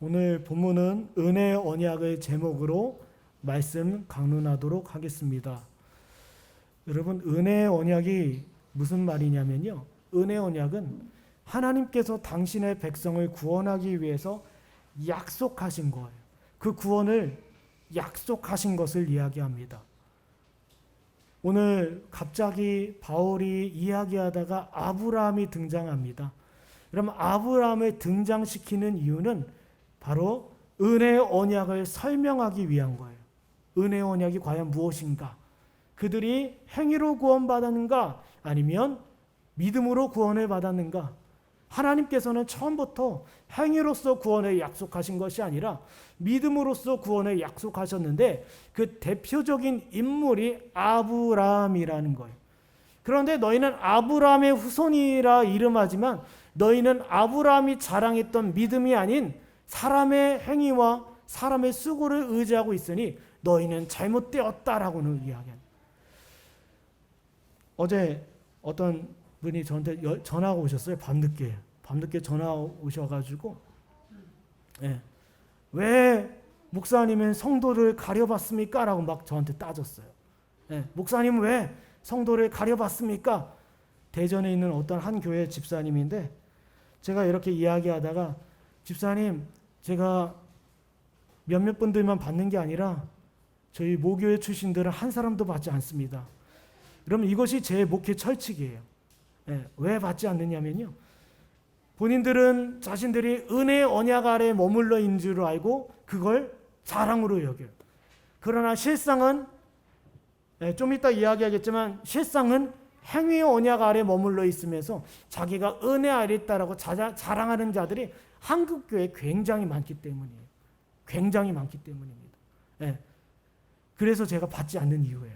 오늘 본문은 은혜의 언약을 제목으로 말씀 강론하도록 하겠습니다. 여러분, 은혜의 언약이 무슨 말이냐면요, 은혜의 언약은 하나님께서 당신의 백성을 구원하기 위해서 약속하신 거예요. 그 구원을 약속하신 것을 이야기합니다. 오늘 갑자기 바울이 이야기하다가 아브라함이 등장합니다. 그럼 아브라함을 등장시키는 이유는 바로 은혜의 언약을 설명하기 위한 거예요. 은혜의 언약이 과연 무엇인가? 그들이 행위로 구원받았는가? 아니면 믿음으로 구원을 받았는가? 하나님께서는 처음부터 행위로서 구원을 약속하신 것이 아니라 믿음으로써 구원을 약속하셨는데 그 대표적인 인물이 아브라함이라는 거예요. 그런데 너희는 아브라함의 후손이라 이름하지만 너희는 아브라함이 자랑했던 믿음이 아닌 사람의 행위와 사람의 수고를 의지하고 있으니 너희는 잘못되었다라고는 이야기합니다. 어제 어떤 분이 저한테 전화가 오셨어요. 밤늦게 전화 오셔가지고 왜 목사님은 성도를 가려봤습니까? 라고 막 저한테 따졌어요. 목사님은 왜 성도를 가려봤습니까? 대전에 있는 어떤 한 교회 집사님인데 제가 이렇게 이야기하다가 집사님, 제가 몇몇 분들만 받는 게 아니라 저희 모교회 출신들은 한 사람도 받지 않습니다. 그러면 이것이 제 목회 철칙이에요. 왜 받지 않느냐면요, 본인들은 자신들이 은혜의 언약 아래 머물러 있는 줄 알고 그걸 자랑으로 여겨요. 그러나 실상은 좀 이따 이야기하겠지만 실상은 행위의 언약 아래 머물러 있으면서 자기가 은혜 아래 있다라고 자랑하는 자들이 한국교회에 굉장히 많기 때문이에요. 굉장히 많기 때문입니다. 그래서 제가 받지 않는 이유예요.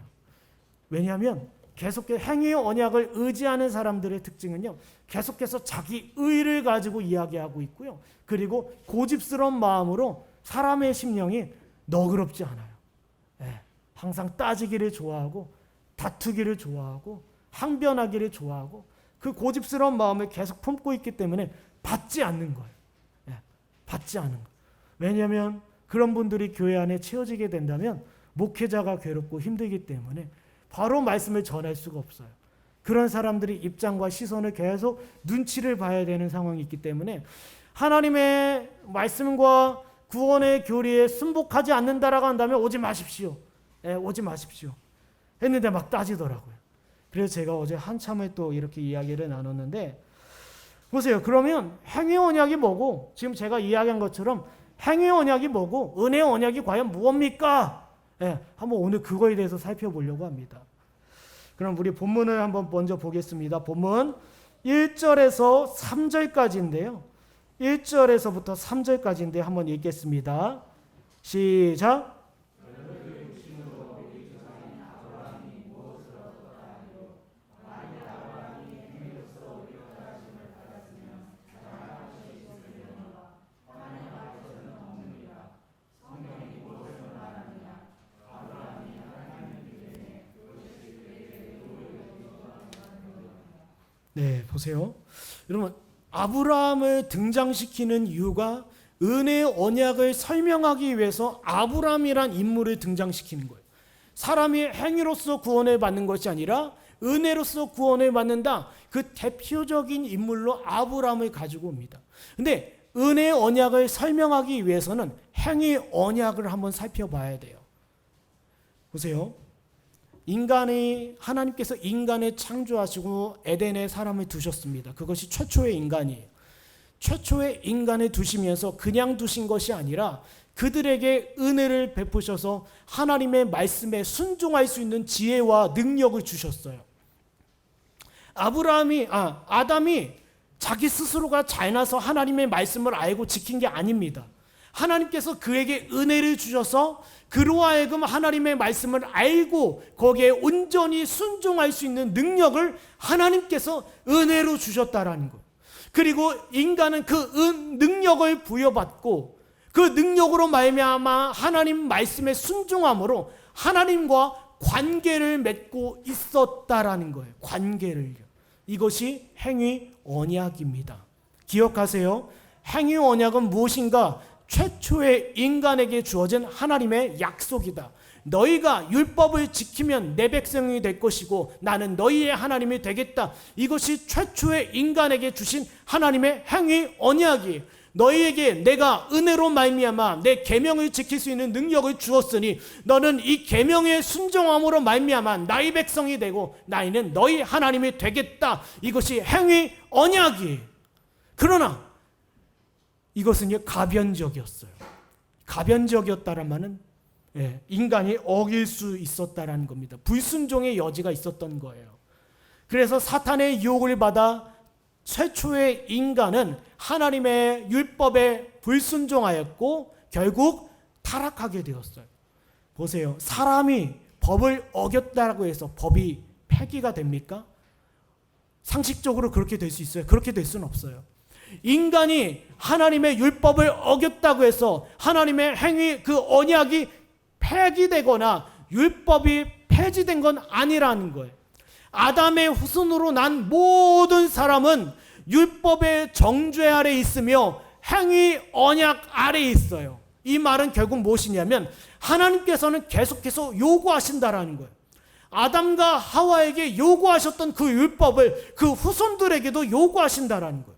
왜냐하면 계속해서 행위의 언약을 의지하는 사람들의 특징은요, 계속해서 자기 의를 가지고 이야기하고 있고요. 그리고 고집스러운 마음으로 사람의 심령이 너그럽지 않아요. 항상 따지기를 좋아하고 다투기를 좋아하고 항변하기를 좋아하고 그 고집스러운 마음을 계속 품고 있기 때문에 받지 않는 거예요. 받지 않은 거예요. 왜냐하면 그런 분들이 교회 안에 채워지게 된다면 목회자가 괴롭고 힘들기 때문에 바로 말씀을 전할 수가 없어요. 그런 사람들이 입장과 시선을 계속 눈치를 봐야 되는 상황이 있기 때문에 하나님의 말씀과 구원의 교리에 순복하지 않는다라고 한다면 오지 마십시오. 오지 마십시오. 했는데 막 따지더라고요. 그래서 제가 어제 한참을 또 이렇게 이야기를 나눴는데, 보세요. 그러면 행위 언약이 뭐고, 지금 제가 이야기한 것처럼 행위 언약이 뭐고 은혜 언약이 과연 무엇입니까? 한번 오늘 그거에 대해서 살펴보려고 합니다. 그럼 우리 본문을 한번 먼저 보겠습니다. 본문 1절에서 3절까지인데요. 1절에서부터 3절까지인데 한번 읽겠습니다. 시작. 보세요. 여러분, 아브라함을 등장시키는 이유가 은혜의 언약을 설명하기 위해서 아브라함이란 인물을 등장시키는 거예요. 사람이 행위로서 구원을 받는 것이 아니라 은혜로서 구원을 받는다. 그 대표적인 인물로 아브라함을 가지고 옵니다. 근데 은혜의 언약을 설명하기 위해서는 행위 언약을 한번 살펴봐야 돼요. 보세요. 하나님께서 인간을 창조하시고 에덴에 사람을 두셨습니다. 그것이 최초의 인간이에요. 최초의 인간을 두시면서 그냥 두신 것이 아니라 그들에게 은혜를 베푸셔서 하나님의 말씀에 순종할 수 있는 지혜와 능력을 주셨어요. 아담이 자기 스스로가 잘나서 하나님의 말씀을 알고 지킨 게 아닙니다. 하나님께서 그에게 은혜를 주셔서 그로 하여금 하나님의 말씀을 알고 거기에 온전히 순종할 수 있는 능력을 하나님께서 은혜로 주셨다라는 것. 그리고 인간은 그 능력을 부여받고 그 능력으로 말미암아 하나님 말씀에 순종함으로 하나님과 관계를 맺고 있었다라는 거예요. 관계를요. 이것이 행위 언약입니다. 기억하세요. 행위 언약은 무엇인가? 최초의 인간에게 주어진 하나님의 약속이다. 너희가 율법을 지키면 내 백성이 될 것이고 나는 너희의 하나님이 되겠다. 이것이 최초의 인간에게 주신 하나님의 행위 언약이에요. 너희에게 내가 은혜로 말미암아 내 계명을 지킬 수 있는 능력을 주었으니 너는 이 계명의 순종함으로 말미암아 나의 백성이 되고 나이는 너희 하나님이 되겠다. 이것이 행위 언약이에요. 그러나 이것은 가변적이었어요. 가변적이었다는 말은 인간이 어길 수 있었다라는 겁니다. 불순종의 여지가 있었던 거예요. 그래서 사탄의 유혹을 받아 최초의 인간은 하나님의 율법에 불순종하였고 결국 타락하게 되었어요. 보세요. 사람이 법을 어겼다고 해서 법이 폐기가 됩니까? 상식적으로 그렇게 될 수 있어요? 그렇게 될 수는 없어요. 인간이 하나님의 율법을 어겼다고 해서 하나님의 행위 그 언약이 폐기되거나 율법이 폐지된 건 아니라는 거예요. 아담의 후손으로 난 모든 사람은 율법의 정죄 아래 있으며 행위 언약 아래 있어요. 이 말은 결국 무엇이냐면 하나님께서는 계속해서 요구하신다라는 거예요. 아담과 하와에게 요구하셨던 그 율법을 그 후손들에게도 요구하신다라는 거예요.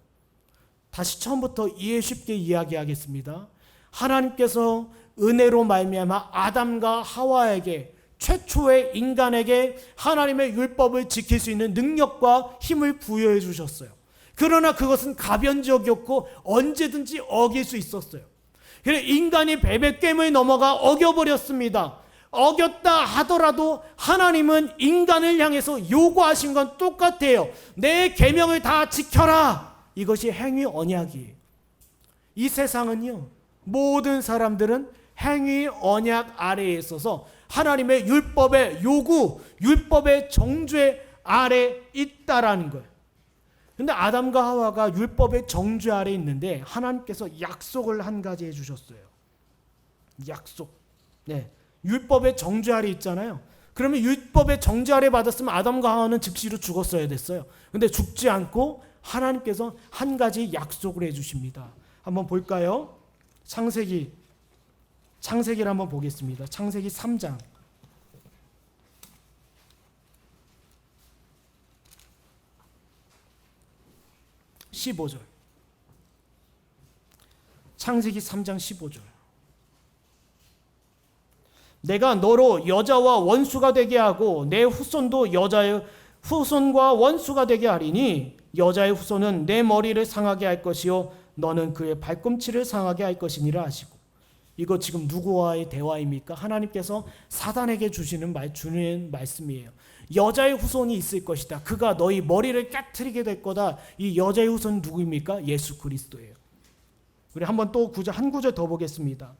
다시 처음부터 이해 쉽게 이야기하겠습니다. 하나님께서 은혜로 말미암아 아담과 하와에게 최초의 인간에게 하나님의 율법을 지킬 수 있는 능력과 힘을 부여해 주셨어요. 그러나 그것은 가변적이었고 언제든지 어길 수 있었어요. 그래서 인간이 베베귐을 넘어가 어겨버렸습니다. 어겼다 하더라도 하나님은 인간을 향해서 요구하신 건 똑같아요. 내 계명을 다 지켜라. 이것이 행위 언약이에요. 이 세상은요, 모든 사람들은 행위 언약 아래에 있어서 하나님의 율법의 요구, 율법의 정죄 아래 있다라는 거예요. 근데 아담과 하와가 율법의 정죄 아래 있는데 하나님께서 약속을 한 가지 해주셨어요. 약속. 네, 율법의 정죄 아래 있잖아요. 그러면 율법의 정죄 아래 받았으면 아담과 하와는 즉시로 죽었어야 됐어요. 근데 죽지 않고 하나님께서 한 가지 약속을 해주십니다. 한번 볼까요? 창세기를 한번 보겠습니다. 창세기 3장 15절. 창세기 3장 15절. 내가 너로 여자와 원수가 되게 하고 내 후손도 여자의 후손과 원수가 되게 하리니 여자의 후손은 내 머리를 상하게 할 것이요 너는 그의 발꿈치를 상하게 할 것이니라 하시고. 이거 지금 누구와의 대화입니까? 하나님께서 사단에게 주는 말씀이에요. 여자의 후손이 있을 것이다. 그가 너희 머리를 깨트리게 될 거다. 이 여자의 후손은 누구입니까? 예수 그리스도예요. 우리 한번 또 한 구절 더 보겠습니다.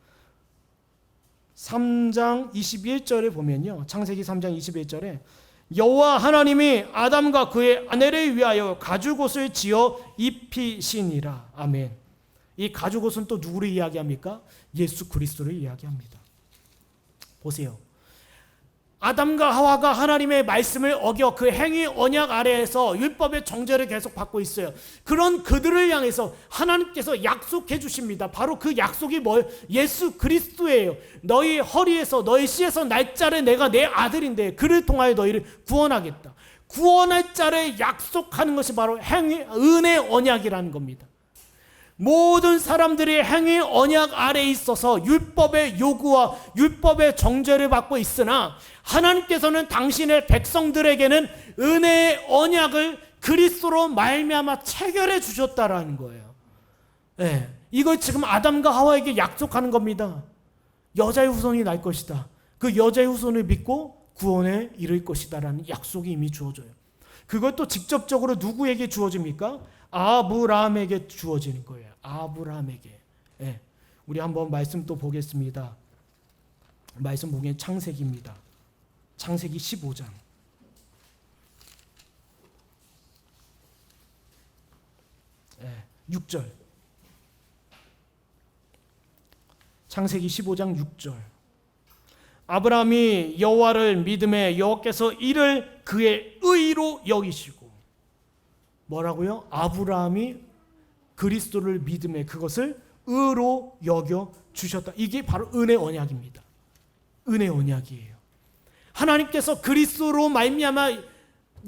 3장 21절에 보면요. 창세기 3장 21절에 여호와 하나님이 아담과 그의 아내를 위하여 가죽옷을 지어 입히시니라. 아멘. 이 가죽옷은 또 누구를 이야기합니까? 예수 그리스도를 이야기합니다. 보세요. 아담과 하와가 하나님의 말씀을 어겨 그 행위 언약 아래에서 율법의 정죄를 계속 받고 있어요. 그런 그들을 향해서 하나님께서 약속해 주십니다. 바로 그 약속이 뭐예요? 예수 그리스도예요. 너희 허리에서 너희 씨에서 날 자를 내가 내 아들인데 그를 통하여 너희를 구원하겠다. 구원할 자를 약속하는 것이 바로 은혜 언약이라는 겁니다. 모든 사람들이 행위 언약 아래에 있어서 율법의 요구와 율법의 정죄를 받고 있으나 하나님께서는 당신의 백성들에게는 은혜의 언약을 그리스도로 말미암아 체결해 주셨다라는 거예요. 네, 이걸 지금 아담과 하와에게 약속하는 겁니다. 여자의 후손이 날 것이다. 그 여자의 후손을 믿고 구원에 이를 것이다라는 약속이 이미 주어져요. 그것도 직접적으로 누구에게 주어집니까? 아브라함에게 주어지는 거예요. 아브라함에게. 네. 우리 한번 말씀 또 보겠습니다. 말씀 보기엔 창세기입니다. 창세기 15장. 네. 6절. 창세기 15장 6절. 아브라함이 여호와를 믿음에 여호와께서 이를 그의 의로 여기시고. 뭐라고요? 아브라함이 그리스도를 믿음에 그것을 의로 여겨 주셨다. 이게 바로 은혜 언약입니다. 은혜 언약이에요. 하나님께서 그리스도로 말미암아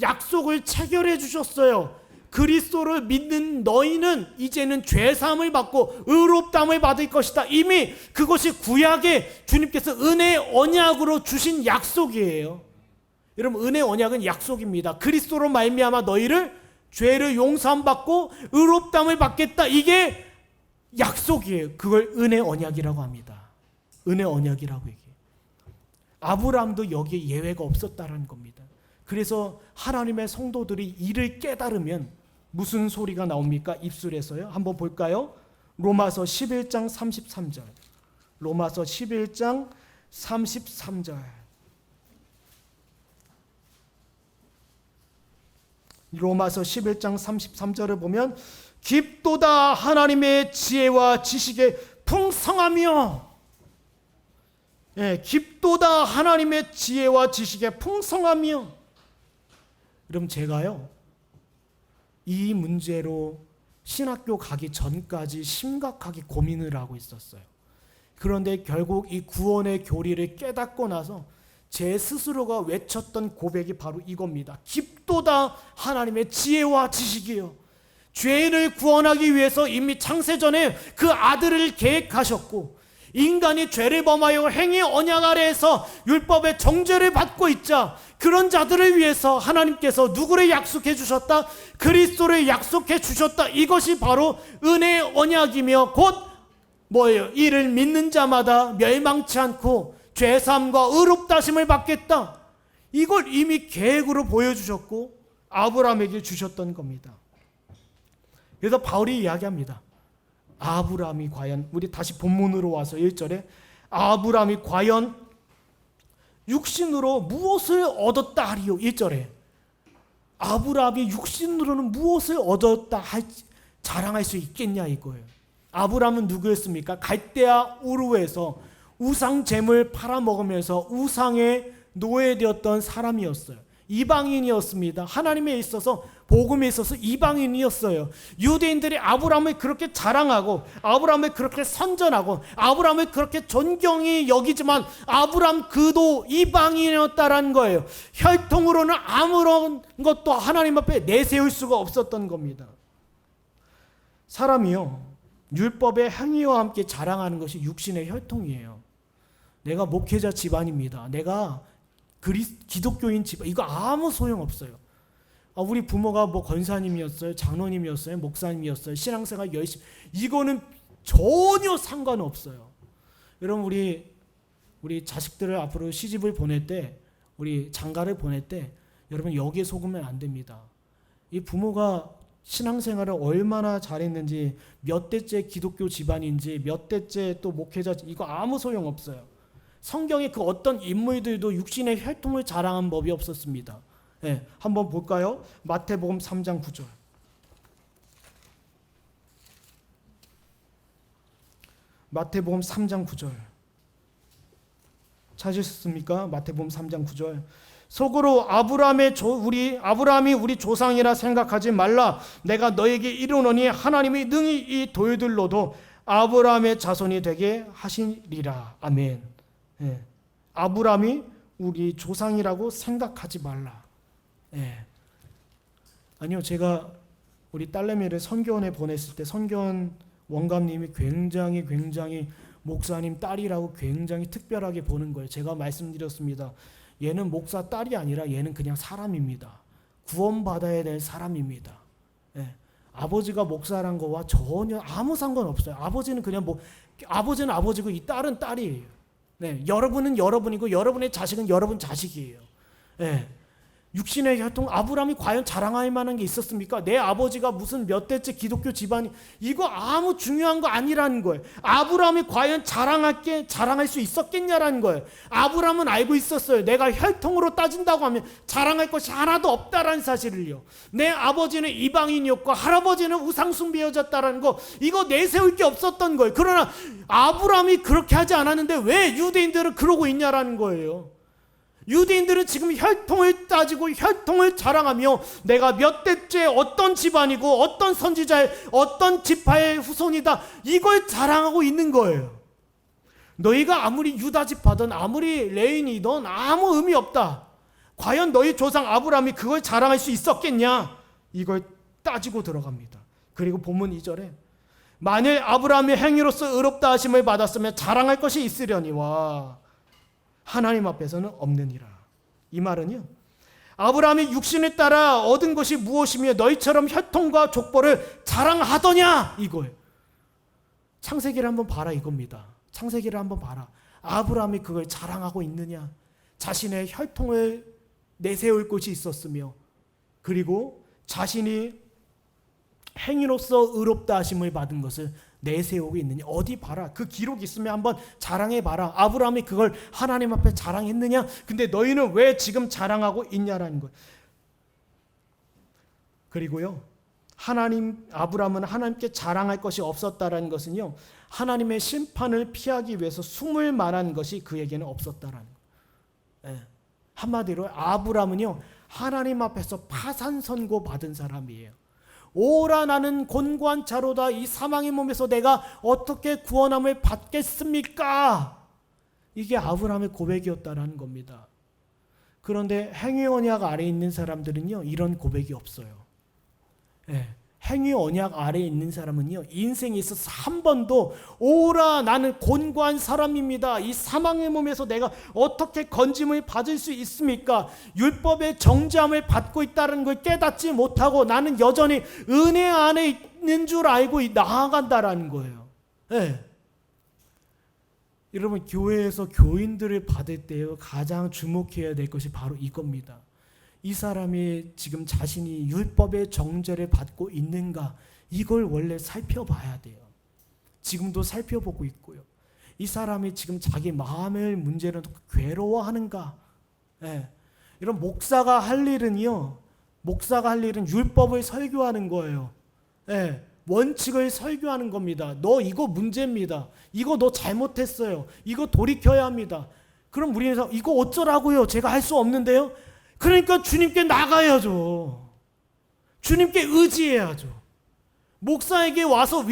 약속을 체결해 주셨어요. 그리스도를 믿는 너희는 이제는 죄사함을 받고 의롭다함을 받을 것이다. 이미 그것이 구약에 주님께서 은혜 언약으로 주신 약속이에요. 여러분, 은혜 언약은 약속입니다. 그리스도로 말미암아 너희를 죄를 용서함 받고 의롭다함을 받겠다. 이게 약속이에요. 그걸 은혜 언약이라고 합니다. 은혜 언약이라고 얘기해요. 아브라함도 여기에 예외가 없었다는 겁니다. 그래서 하나님의 성도들이 이를 깨달으면 무슨 소리가 나옵니까? 입술에서요. 한번 볼까요? 로마서 11장 33절. 로마서 11장 33절. 로마서 11장 33절을 보면 깊도다 하나님의 지혜와 지식에 풍성하며, 깊도다 하나님의 지혜와 지식에 풍성하며. 여러분, 제가요 이 문제로 신학교 가기 전까지 심각하게 고민을 하고 있었어요. 그런데 결국 이 구원의 교리를 깨닫고 나서 제 스스로가 외쳤던 고백이 바로 이겁니다. 깊도다 하나님의 지혜와 지식이요. 죄인을 구원하기 위해서 이미 창세전에 그 아들을 계획하셨고, 인간이 죄를 범하여 행위 언약 아래에서 율법의 정죄를 받고 있자 그런 자들을 위해서 하나님께서 누구를 약속해 주셨다? 그리스도를 약속해 주셨다. 이것이 바로 은혜의 언약이며 곧 뭐예요? 이를 믿는 자마다 멸망치 않고 죄사함과 의롭다심을 받겠다. 이걸 이미 계획으로 보여주셨고 아브라함에게 주셨던 겁니다. 그래서 바울이 이야기합니다. 아브라함이 과연, 우리 다시 본문으로 와서 1절에 아브라함이 과연 육신으로 무엇을 얻었다 하리요. 1절에 아브라함이 육신으로는 무엇을 얻었다 자랑할 수 있겠냐 이거예요. 아브라함은 누구였습니까? 갈대아 우르에서 우상 제물 팔아먹으면서 우상의 노예되었던 사람이었어요. 이방인이었습니다. 하나님에 있어서, 복음에 있어서 이방인이었어요. 유대인들이 아브라함을 그렇게 자랑하고 아브라함을 그렇게 선전하고 아브라함을 그렇게 존경히 여기지만 아브라함 그도 이방인이었다라는 거예요. 혈통으로는 아무런 것도 하나님 앞에 내세울 수가 없었던 겁니다. 사람이요, 율법의 행위와 함께 자랑하는 것이 육신의 혈통이에요. 내가 목회자 집안입니다. 내가 기독교인 집안, 이거 아무 소용없어요. 우리 부모가 뭐 권사님이었어요, 장로님이었어요, 목사님이었어요, 신앙생활 열심히, 이거는 전혀 상관없어요. 여러분, 우리 자식들을 앞으로 시집을 보낼 때, 우리 장가를 보낼 때 여러분 여기에 속으면 안 됩니다. 이 부모가 신앙생활을 얼마나 잘했는지, 몇 대째 기독교 집안인지, 몇 대째 또 목회자, 이거 아무 소용없어요. 성경에 그 어떤 인물들도 육신의 혈통을 자랑한 법이 없었습니다. 한번 볼까요? 마태복음 3장 9절. 마태복음 3장 9절. 찾으셨습니까? 마태복음 3장 9절. 속으로 아브라함이 우리 조상이라 생각하지 말라. 내가 너에게 이르노니 하나님이 능히 이 돌들로도 아브라함의 자손이 되게 하시리라. 아멘. 아브라함이 우리 조상이라고 생각하지 말라. 아니요, 제가 우리 딸내미를 선교원에 보냈을 때 선교원 원감님이 굉장히 목사님 딸이라고 굉장히 특별하게 보는 거예요. 제가 말씀드렸습니다. 얘는 목사 딸이 아니라 얘는 그냥 사람입니다. 구원받아야 될 사람입니다. 아버지가 목사란 거와 전혀 아무 상관없어요. 아버지는 그냥 아버지는 아버지고 이 딸은 딸이에요. 여러분은 여러분이고 여러분의 자식은 여러분 자식이에요. 육신의 혈통, 아브라함이 과연 자랑할 만한 게 있었습니까? 내 아버지가 무슨 몇 대째 기독교 집안이, 이거 아무 중요한 거 아니라는 거예요. 아브라함이 과연 자랑할 수 있었겠냐라는 거예요. 아브라함은 알고 있었어요. 내가 혈통으로 따진다고 하면 자랑할 것이 하나도 없다라는 사실을요. 내 아버지는 이방인이었고 할아버지는 우상숭배였다라는 거, 이거 내세울 게 없었던 거예요. 그러나 아브라함이 그렇게 하지 않았는데 왜 유대인들은 그러고 있냐라는 거예요. 유대인들은 지금 혈통을 따지고 혈통을 자랑하며 내가 몇 대째 어떤 집안이고 어떤 선지자의 어떤 지파의 후손이다, 이걸 자랑하고 있는 거예요. 너희가 아무리 유다 지파든 아무리 레인이든 아무 의미 없다. 과연 너희 조상 아브라함이 그걸 자랑할 수 있었겠냐? 이걸 따지고 들어갑니다. 그리고 본문 2절에 만일 아브라함의 행위로서 의롭다 하심을 받았으면 자랑할 것이 있으려니와 하나님 앞에서는 없느니라. 이 말은요, 아브라함이 육신에 따라 얻은 것이 무엇이며 너희처럼 혈통과 족보를 자랑하더냐 이거예요. 창세기를 한번 봐라 이겁니다. 창세기를 한번 봐라. 아브라함이 그걸 자랑하고 있느냐? 자신의 혈통을 내세울 것이 있었으며 그리고 자신이 행위로서 의롭다 하심을 받은 것을 내세우고 있느냐? 어디 봐라. 그 기록 있으면 한번 자랑해 봐라. 아브라함이 그걸 하나님 앞에 자랑했느냐? 근데 너희는 왜 지금 자랑하고 있냐라는 거예요. 그리고요, 아브라함은 하나님께 자랑할 것이 없었다라는 것은요, 하나님의 심판을 피하기 위해서 숨을 말한 것이 그에게는 없었다라는 거예요. 한마디로 아브라함은요, 하나님 앞에서 파산 선고 받은 사람이에요. 오라 나는 곤고한 자로다. 이 사망의 몸에서 내가 어떻게 구원함을 받겠습니까? 이게 아브라함의 고백이었다라는 겁니다. 그런데 행위 언약 아래에 있는 사람들은요, 이런 고백이 없어요. 행위 언약 아래에 있는 사람은요, 인생에 있어서 한 번도 오라 나는 곤고한 사람입니다, 이 사망의 몸에서 내가 어떻게 건짐을 받을 수 있습니까? 율법의 정죄함을 받고 있다는 걸 깨닫지 못하고 나는 여전히 은혜 안에 있는 줄 알고 나아간다라는 거예요. 여러분, 교회에서 교인들을 받을 때 가장 주목해야 될 것이 바로 이겁니다. 이 사람이 지금 자신이 율법의 정죄를 받고 있는가, 이걸 원래 살펴봐야 돼요. 지금도 살펴보고 있고요. 이 사람이 지금 자기 마음의 문제를 놓고 괴로워하는가. 이런 목사가 할 일은 율법을 설교하는 거예요. 원칙을 설교하는 겁니다. 너 이거 문제입니다. 이거 너 잘못했어요. 이거 돌이켜야 합니다. 그럼 우리는 이거 어쩌라고요? 제가 할 수 없는데요? 그러니까 주님께 나가야죠. 주님께 의지해야죠. 목사에게 와서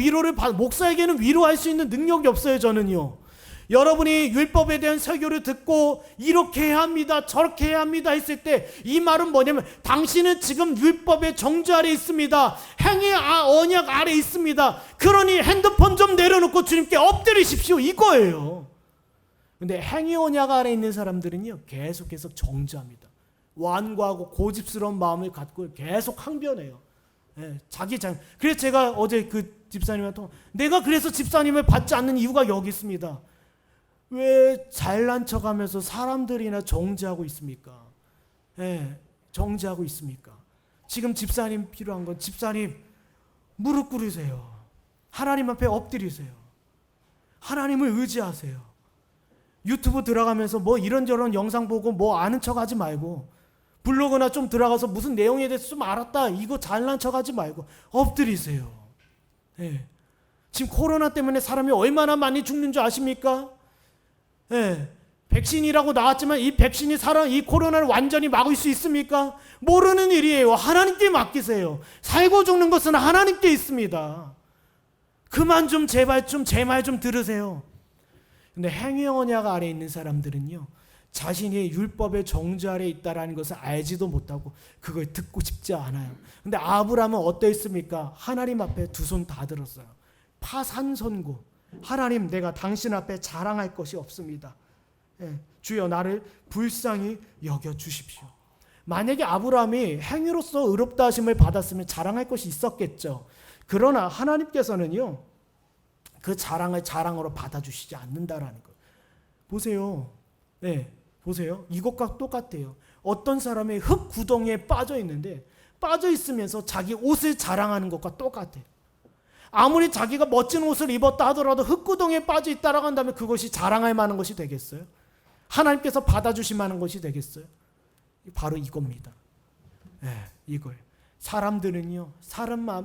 목사에게는 위로할 수 있는 능력이 없어요, 저는요. 여러분이 율법에 대한 설교를 듣고 이렇게 해야 합니다, 저렇게 해야 합니다 했을 때 이 말은 뭐냐면 당신은 지금 율법의 정죄 아래 있습니다. 행위 언약 아래 있습니다. 그러니 핸드폰 좀 내려놓고 주님께 엎드리십시오, 이거예요. 근데 행위 언약 아래 있는 사람들은요, 계속해서 정죄합니다. 완고하고 고집스러운 마음을 갖고 계속 항변해요. 그래서 제가 어제 그 집사님한테 내가 그래서 집사님을 받지 않는 이유가 여기 있습니다. 왜 잘난 척하면서 사람들이나 정죄하고 있습니까? 정죄하고 있습니까? 지금 집사님 필요한 건 집사님 무릎 꿇으세요. 하나님 앞에 엎드리세요. 하나님을 의지하세요. 유튜브 들어가면서 뭐 이런저런 영상 보고 뭐 아는 척하지 말고, 블로그나 좀 들어가서 무슨 내용에 대해서 좀 알았다, 이거 잘난 척하지 말고 엎드리세요. 지금 코로나 때문에 사람이 얼마나 많이 죽는 줄 아십니까? 백신이라고 나왔지만 이 백신이 이 코로나를 완전히 막을 수 있습니까? 모르는 일이에요. 하나님께 맡기세요. 살고 죽는 것은 하나님께 있습니다. 그만 좀 제발 좀 제 말 좀 들으세요. 근데 행위 언약 아래 있는 사람들은요, 자신이 율법의 정죄 아래 있다라는 것을 알지도 못하고 그걸 듣고 싶지 않아요. 근데 아브라함은 어떠했습니까? 하나님 앞에 두 손 다 들었어요. 파산 선고. 하나님, 내가 당신 앞에 자랑할 것이 없습니다. 주여 나를 불쌍히 여겨 주십시오. 만약에 아브라함이 행위로서 의롭다 하심을 받았으면 자랑할 것이 있었겠죠. 그러나 하나님께서는요, 그 자랑을 자랑으로 받아주시지 않는다라는 거예요. 보세요. 보세요. 이것과 똑같아요. 어떤 사람이 흙 구덩이에 빠져 있는데 빠져 있으면서 자기 옷을 자랑하는 것과 똑같아요. 아무리 자기가 멋진 옷을 입었다 하더라도 흙 구덩이에 빠져 있다라고 한다면 그것이 자랑할 만한 것이 되겠어요? 하나님께서 받아주실 만한 것이 되겠어요? 바로 이겁니다. 이걸 사람들은요,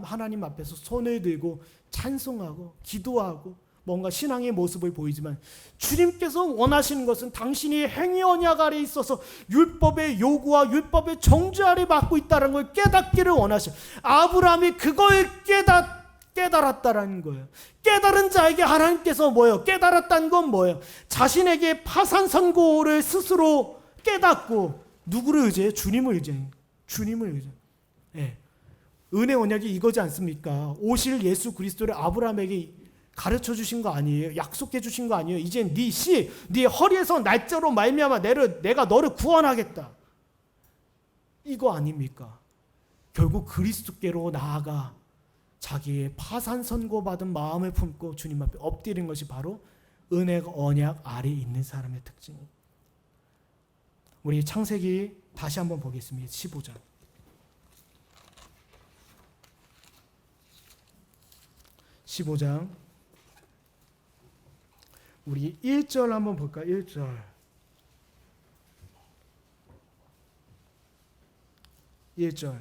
하나님 앞에서 손을 들고 찬송하고 기도하고 뭔가 신앙의 모습을 보이지만 주님께서 원하시는 것은 당신이 행위 언약 아래 있어서 율법의 요구와 율법의 정죄 아래 받고 있다는 걸 깨닫기를 원하셔. 아브라함이 그걸 깨달았다라는 거예요. 깨달은 자에게 하나님께서 뭐예요? 깨달았다는 건 뭐예요? 자신에게 파산 선고를 스스로 깨닫고 누구를 의지해요? 주님을 의지해요. 주님을 의지해요. 예. 은혜 언약이 이거지 않습니까? 오실 예수 그리스도를 아브라함에게 가르쳐 주신 거 아니에요? 약속해 주신 거 아니에요? 이제 네 허리에서 날짜로 말미암아 내가 너를 구원하겠다. 이거 아닙니까? 결국 그리스도께로 나아가 자기의 파산 선고받은 마음을 품고 주님 앞에 엎드린 것이 바로 은혜 언약 아래 있는 사람의 특징입니다. 우리 창세기 다시 한번 보겠습니다. 15장. 15장 우리 1절 한번 볼까요? 1절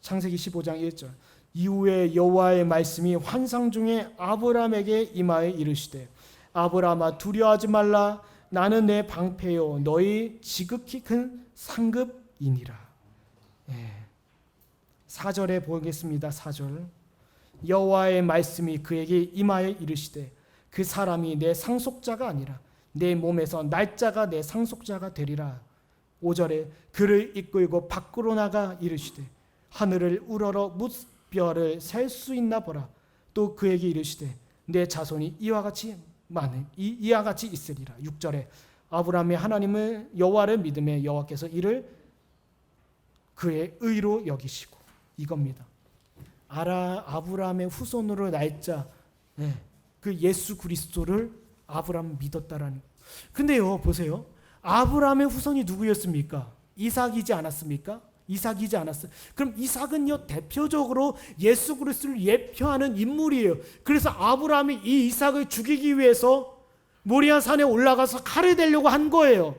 창세기 15장 1절 이후에 여호와의 말씀이 환상 중에 아브라함에게 임하여 이르시되 아브라함아 두려워하지 말라 나는 내 방패요 너희 지극히 큰 상급이니라. 4절에 보겠습니다. 4절 여호와의 말씀이 그에게 임하여 이르시되 그 사람이 내 상속자가 아니라 내 몸에서 날짜가 내 상속자가 되리라. 5절에 그를 이끌고 밖으로 나가 이르시되 하늘을 우러러 무별 셀 수 있나 보라. 또 그에게 이르시되 내 자손이 이와 같이 있으리라. 6절에 아브라함이 하나님을 여호와를 믿음에 여호와께서 이를 그의 의로 여기시고 이겁니다. 아브라함의 후손으로 날짜 그 예수 그리스도를 아브라함 믿었다라는. 근데요 보세요. 아브라함의 후손이 누구였습니까? 이삭이지 않았습니까? 이삭이지 않았어요. 그럼 이삭은요 대표적으로 예수 그리스도를 예표하는 인물이에요. 그래서 아브라함이 이 이삭을 죽이기 위해서 모리아 산에 올라가서 칼을 대려고 한 거예요.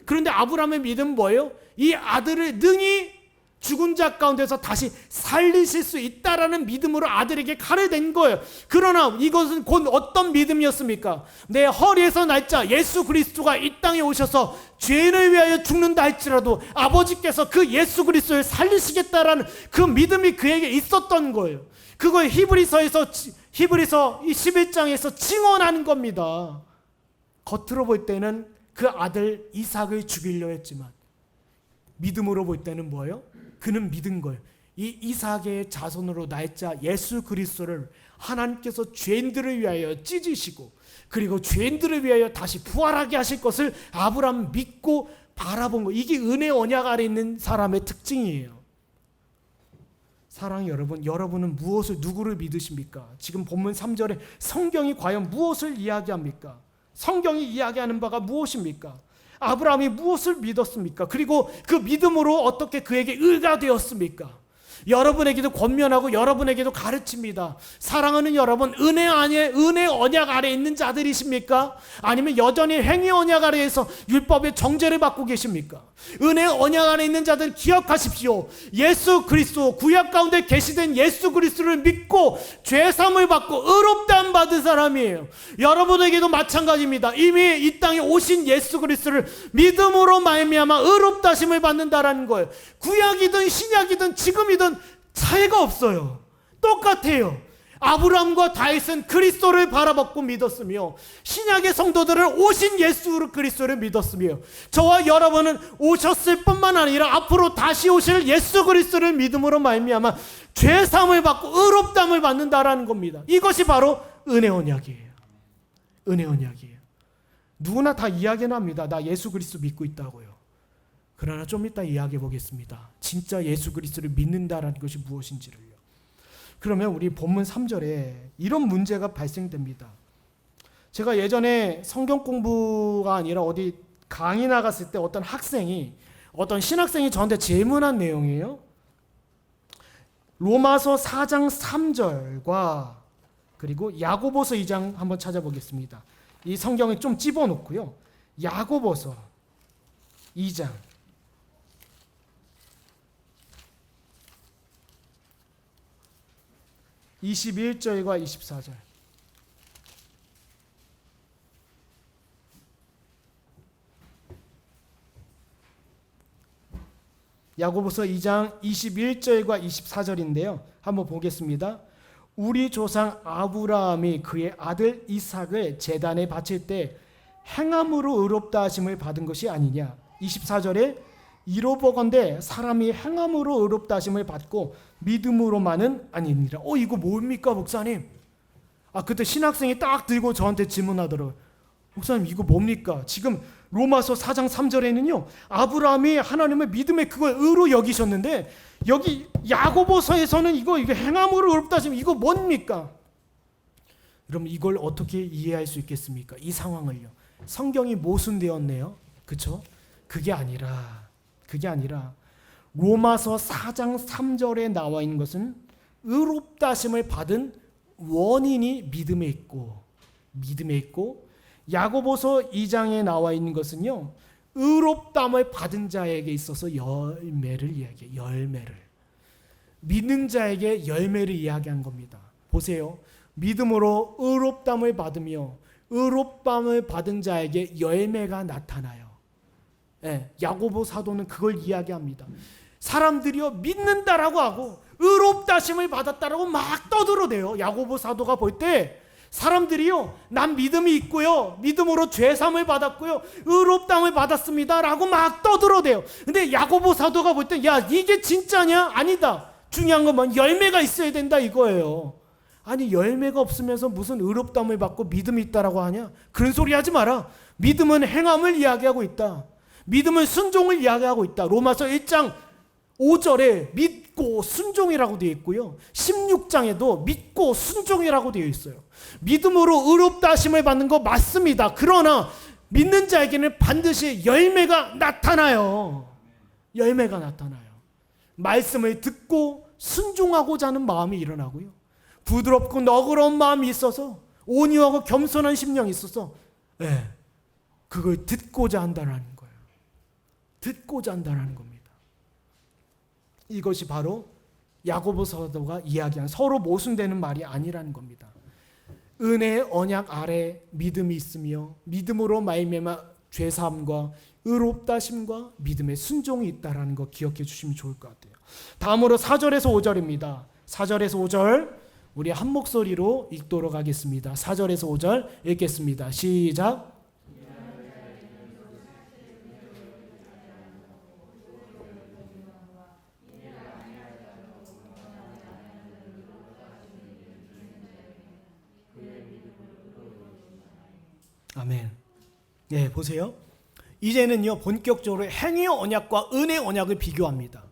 그런데 아브라함의 믿음은 뭐예요? 이 아들을 능히 죽은 자 가운데서 다시 살리실 수 있다라는 믿음으로 아들에게 칼을 댄 거예요. 그러나 이것은 곧 어떤 믿음이었습니까? 내 허리에서 날짜 예수 그리스도가 이 땅에 오셔서 죄인을 위하여 죽는다 할지라도 아버지께서 그 예수 그리스도를 살리시겠다라는 그 믿음이 그에게 있었던 거예요. 그걸 히브리서 11장에서 증언하는 겁니다. 겉으로 볼 때는 그 아들 이삭을 죽이려 했지만 믿음으로 볼 때는 뭐예요? 그는 믿은 거예요. 이 이삭의 자손으로 날짜 예수 그리스도를 하나님께서 죄인들을 위하여 찢으시고 그리고 죄인들을 위하여 다시 부활하게 하실 것을 아브라함 믿고 바라본 거. 이게 은혜 언약 아래 있는 사람의 특징이에요. 사랑하는 여러분, 여러분은 누구를 믿으십니까? 지금 본문 3절에 성경이 과연 무엇을 이야기합니까? 성경이 이야기하는 바가 무엇입니까? 아브라함이 무엇을 믿었습니까? 그리고 그 믿음으로 어떻게 그에게 의가 되었습니까? 여러분에게도 권면하고 여러분에게도 가르칩니다. 사랑하는 여러분, 은혜 언약 아래 있는 자들이십니까? 아니면 여전히 행위 언약 아래에서 율법의 정죄를 받고 계십니까? 은혜 언약 아래 있는 자들 기억하십시오. 예수 그리스도, 구약 가운데 계시된 예수 그리스도를 믿고 죄사함을 받고 의롭다함 받은 사람이에요. 여러분에게도 마찬가지입니다. 이미 이 땅에 오신 예수 그리스도를 믿음으로 말미암아 의롭다심을 받는다라는 거예요. 구약이든 신약이든 지금이든 차이가 없어요. 똑같아요. 아브라함과 다윗은 그리스도를 바라보고 믿었으며 신약의 성도들은 오신 예수 그리스도를 믿었으며 저와 여러분은 오셨을 뿐만 아니라 앞으로 다시 오실 예수 그리스도를 믿음으로 말미암아 죄사함을 받고 의롭다함을 받는다라는 겁니다. 이것이 바로 은혜 언약이에요. 은혜 언약이에요. 누구나 다 이야기는 합니다. 나 예수 그리스도 믿고 있다고요. 그러나 좀 이따 이야기해 보겠습니다. 진짜 예수 그리스도를 믿는다라는 것이 무엇인지를요. 그러면 우리 본문 3절에 이런 문제가 발생됩니다. 제가 예전에 성경 공부가 아니라 어디 강의 나갔을 때 어떤 신학생이 저한테 질문한 내용이에요. 로마서 4장 3절과 그리고 야고보서 2장 한번 찾아보겠습니다. 이 성경에 좀 집어놓고요. 야고보서 2장 21절과 24절. 야고보서 2장 21절과 24절인데요. 한번 보겠습니다. 우리 조상 아브라함이 그의 아들 이삭을 제단에 바칠 때 행함으로 의롭다 하심을 받은 것이 아니냐. 24절에 이로보건대 사람이 행함으로 의롭다 하심을 받고 믿음으로만은 아니니라. 이거 뭡니까 목사님? 그때 신학생이 딱 들고 저한테 질문하더라고요. 목사님 이거 뭡니까? 지금 로마서 4장 3절에는요 아브라함이 하나님의 믿음에 그걸 의로 여기셨는데 여기 야고보서에서는 이거 행함으로 의롭다 하시면 이거 뭡니까? 그럼 이걸 어떻게 이해할 수 있겠습니까? 이 상황을요. 성경이 모순되었네요. 그렇죠? 그게 아니라 로마서 4장 3절에 나와 있는 것은 의롭다 하심을 받은 원인이 믿음에 있고 야고보서 2장에 나와 있는 것은요 의롭다함을 받은 자에게 있어서 열매를 이야기해요. 열매를 믿는 자에게 열매를 이야기한 겁니다. 보세요. 믿음으로 의롭다함을 받으며 의롭다함을 받은 자에게 열매가 나타나요. 야고보 사도는 그걸 이야기합니다. 사람들이요 믿는다라고 하고 의롭다 하심을 받았다라고 막 떠들어대요. 야고보 사도가 볼 때 사람들이요 난 믿음이 있고요 믿음으로 죄사함을 받았고요 의롭다함을 받았습니다 라고 막 떠들어대요. 근데 야고보 사도가 볼 때 야 이게 진짜냐? 아니다. 중요한 건 뭐 열매가 있어야 된다 이거예요. 아니 열매가 없으면서 무슨 의롭다함을 받고 믿음이 있다라고 하냐? 그런 소리 하지 마라. 믿음은 행함을 이야기하고 있다. 믿음은 순종을 이야기하고 있다. 로마서 1장 5절에 믿고 순종이라고 되어 있고요 16장에도 믿고 순종이라고 되어 있어요. 믿음으로 의롭다 하심을 받는 거 맞습니다. 그러나 믿는 자에게는 반드시 열매가 나타나요. 열매가 나타나요. 말씀을 듣고 순종하고자 하는 마음이 일어나고요 부드럽고 너그러운 마음이 있어서 온유하고 겸손한 심령이 있어서 그걸 듣고자 한다는 거예요. 듣고자 한다는 겁니다. 이것이 바로 야고보 사도가 이야기한 서로 모순되는 말이 아니라는 겁니다. 은혜의 언약 아래 믿음이 있으며 믿음으로 말미암아 죄사함과 의롭다 하심과 믿음의 순종이 있다라는 거 기억해 주시면 좋을 것 같아요. 다음으로 4절에서 5절입니다. 4절에서 5절 우리 한 목소리로 읽도록 하겠습니다. 4절에서 5절 읽겠습니다. 시작. 아멘. 보세요. 이제는요 본격적으로 행위 언약과 은혜 언약을 비교합니다.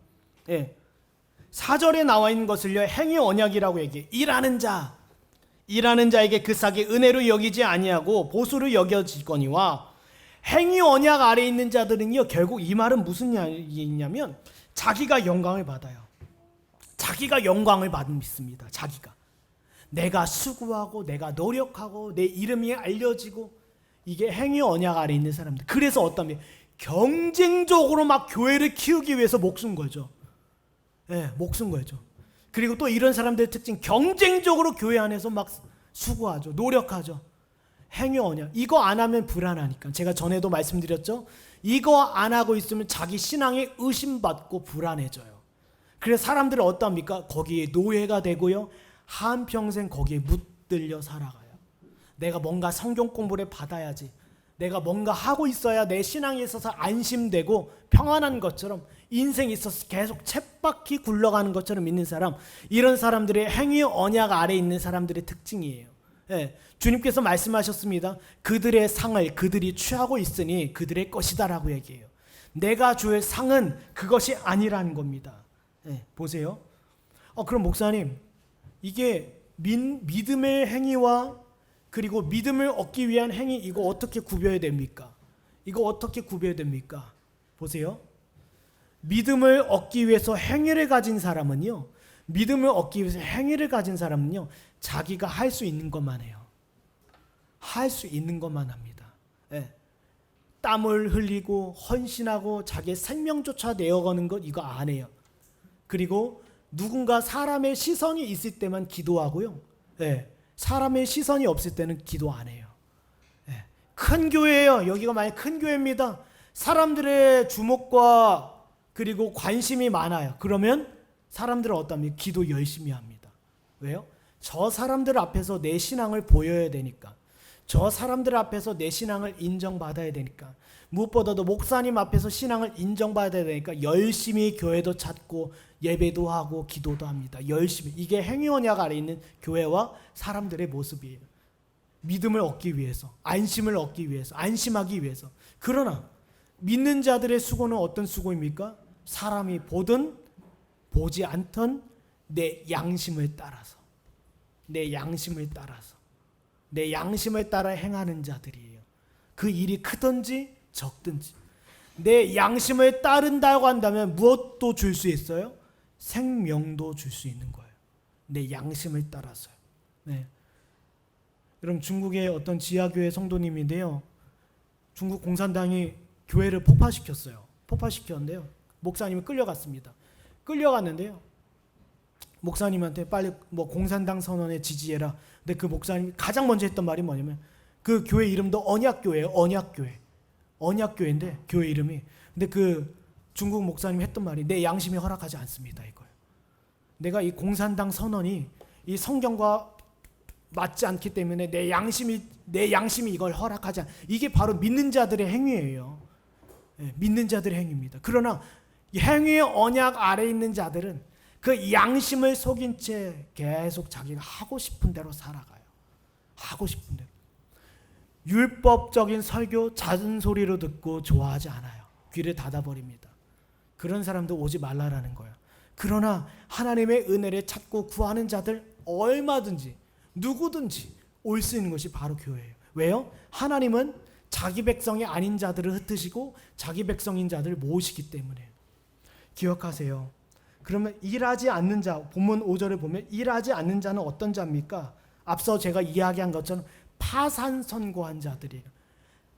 4절에 나와 있는 것을요 행위 언약이라고 얘기해. 일하는 자에게 그 싹이 은혜로 여기지 아니하고 보수로 여겨지거니와 행위 언약 아래 있는 자들은요 결국 이 말은 무슨 이야기냐면 자기가 영광을 받아요. 자기가 영광을 받습니다. 자기가 내가 수고하고 내가 노력하고 내 이름이 알려지고 이게 행위 언약 아래 있는 사람들. 그래서 어떤 경쟁적으로 막 교회를 키우기 위해서 목숨 걸죠. 목숨 걸죠. 그리고 또 이런 사람들의 특징 경쟁적으로 교회 안에서 막 수고하죠. 노력하죠. 행위 언약. 이거 안 하면 불안하니까. 제가 전에도 말씀드렸죠. 이거 안 하고 있으면 자기 신앙이 의심받고 불안해져요. 그래서 사람들은 어떠합니까? 거기에 노예가 되고요. 한평생 거기에 묻들려 살아가요. 내가 뭔가 성경 공부를 받아야지. 내가 뭔가 하고 있어야 내 신앙에 있어서 안심되고 평안한 것처럼 인생에 있어서 계속 쳇바퀴 굴러가는 것처럼 있는 사람. 이런 사람들의 행위 언약 아래 있는 사람들의 특징이에요. 주님께서 말씀하셨습니다. 그들의 상을 그들이 취하고 있으니 그들의 것이다라고 얘기해요. 내가 줄 상은 그것이 아니라는 겁니다. 보세요. 그럼 목사님 이게 믿음의 행위와 그리고 믿음을 얻기 위한 행위 이거 어떻게 구별해야 됩니까? 보세요. 믿음을 얻기 위해서 행위를 가진 사람은요. 자기가 할 수 있는 것만 해요. 할 수 있는 것만 합니다. 땀을 흘리고 헌신하고 자기의 생명조차 내어가는 것 이거 안 해요. 그리고 누군가 사람의 시선이 있을 때만 기도하고요. 사람의 시선이 없을 때는 기도 안 해요. 큰 교회예요. 여기가 만약 큰 교회입니다. 사람들의 주목과 그리고 관심이 많아요. 그러면 사람들은 어떻습니까? 기도 열심히 합니다. 왜요? 저 사람들 앞에서 내 신앙을 보여야 되니까. 저 사람들 앞에서 내 신앙을 인정받아야 되니까. 무엇보다도 목사님 앞에서 신앙을 인정받아야 되니까 열심히 교회도 찾고 예배도 하고 기도도 합니다. 열심히. 이게 행위언약 아래 있는 교회와 사람들의 모습이에요. 믿음을 얻기 위해서, 안심을 얻기 위해서, 안심하기 위해서. 그러나 믿는 자들의 수고는 어떤 수고입니까? 사람이 보든 보지 않던 내 양심을 따라서, 내 양심을 따라서, 내 양심을 따라 행하는 자들이에요. 그 일이 크든지 적든지. 내 양심을 따른다고 한다면 무엇도 줄 수 있어요? 생명도 줄 수 있는 거예요. 내 양심을 따라서요. 네. 여러분, 중국의 어떤 지하교회 성도님인데요, 중국 공산당이 교회를 폭파시켰어요. 폭파시켰는데요, 목사님이 끌려갔습니다. 끌려갔는데요, 목사님한테 빨리 공산당 선언에 지지해라. 근데 그 목사님이 가장 먼저 했던 말이 뭐냐면, 그 교회 이름도 언약교회예요. 언약교회. 언약교회인데 교회 이름이. 근데 그 중국 목사님이 했던 말이 내 양심이 허락하지 않습니다, 이거예요. 내가 이 공산당 선언이 이 성경과 맞지 않기 때문에 내 양심이 이걸 허락하지 않. 이게 바로 믿는 자들의 행위예요. 네, 믿는 자들의 행위입니다. 그러나 행위의 언약 아래 있는 자들은 그 양심을 속인 채 계속 자기가 하고 싶은 대로 살아가요. 하고 싶은 대로. 율법적인 설교 잦은 소리로 듣고 좋아하지 않아요. 귀를 닫아버립니다. 그런 사람도 오지 말라라는 거예요. 그러나 하나님의 은혜를 찾고 구하는 자들 얼마든지 누구든지 올 수 있는 것이 바로 교회예요. 왜요? 하나님은 자기 백성이 아닌 자들을 흩으시고 자기 백성인 자들을 모으시기 때문에. 기억하세요. 그러면 일하지 않는 자, 본문 5절을 보면 일하지 않는 자는 어떤 자입니까? 앞서 제가 이야기한 것처럼 파산 선고한 자들이에요.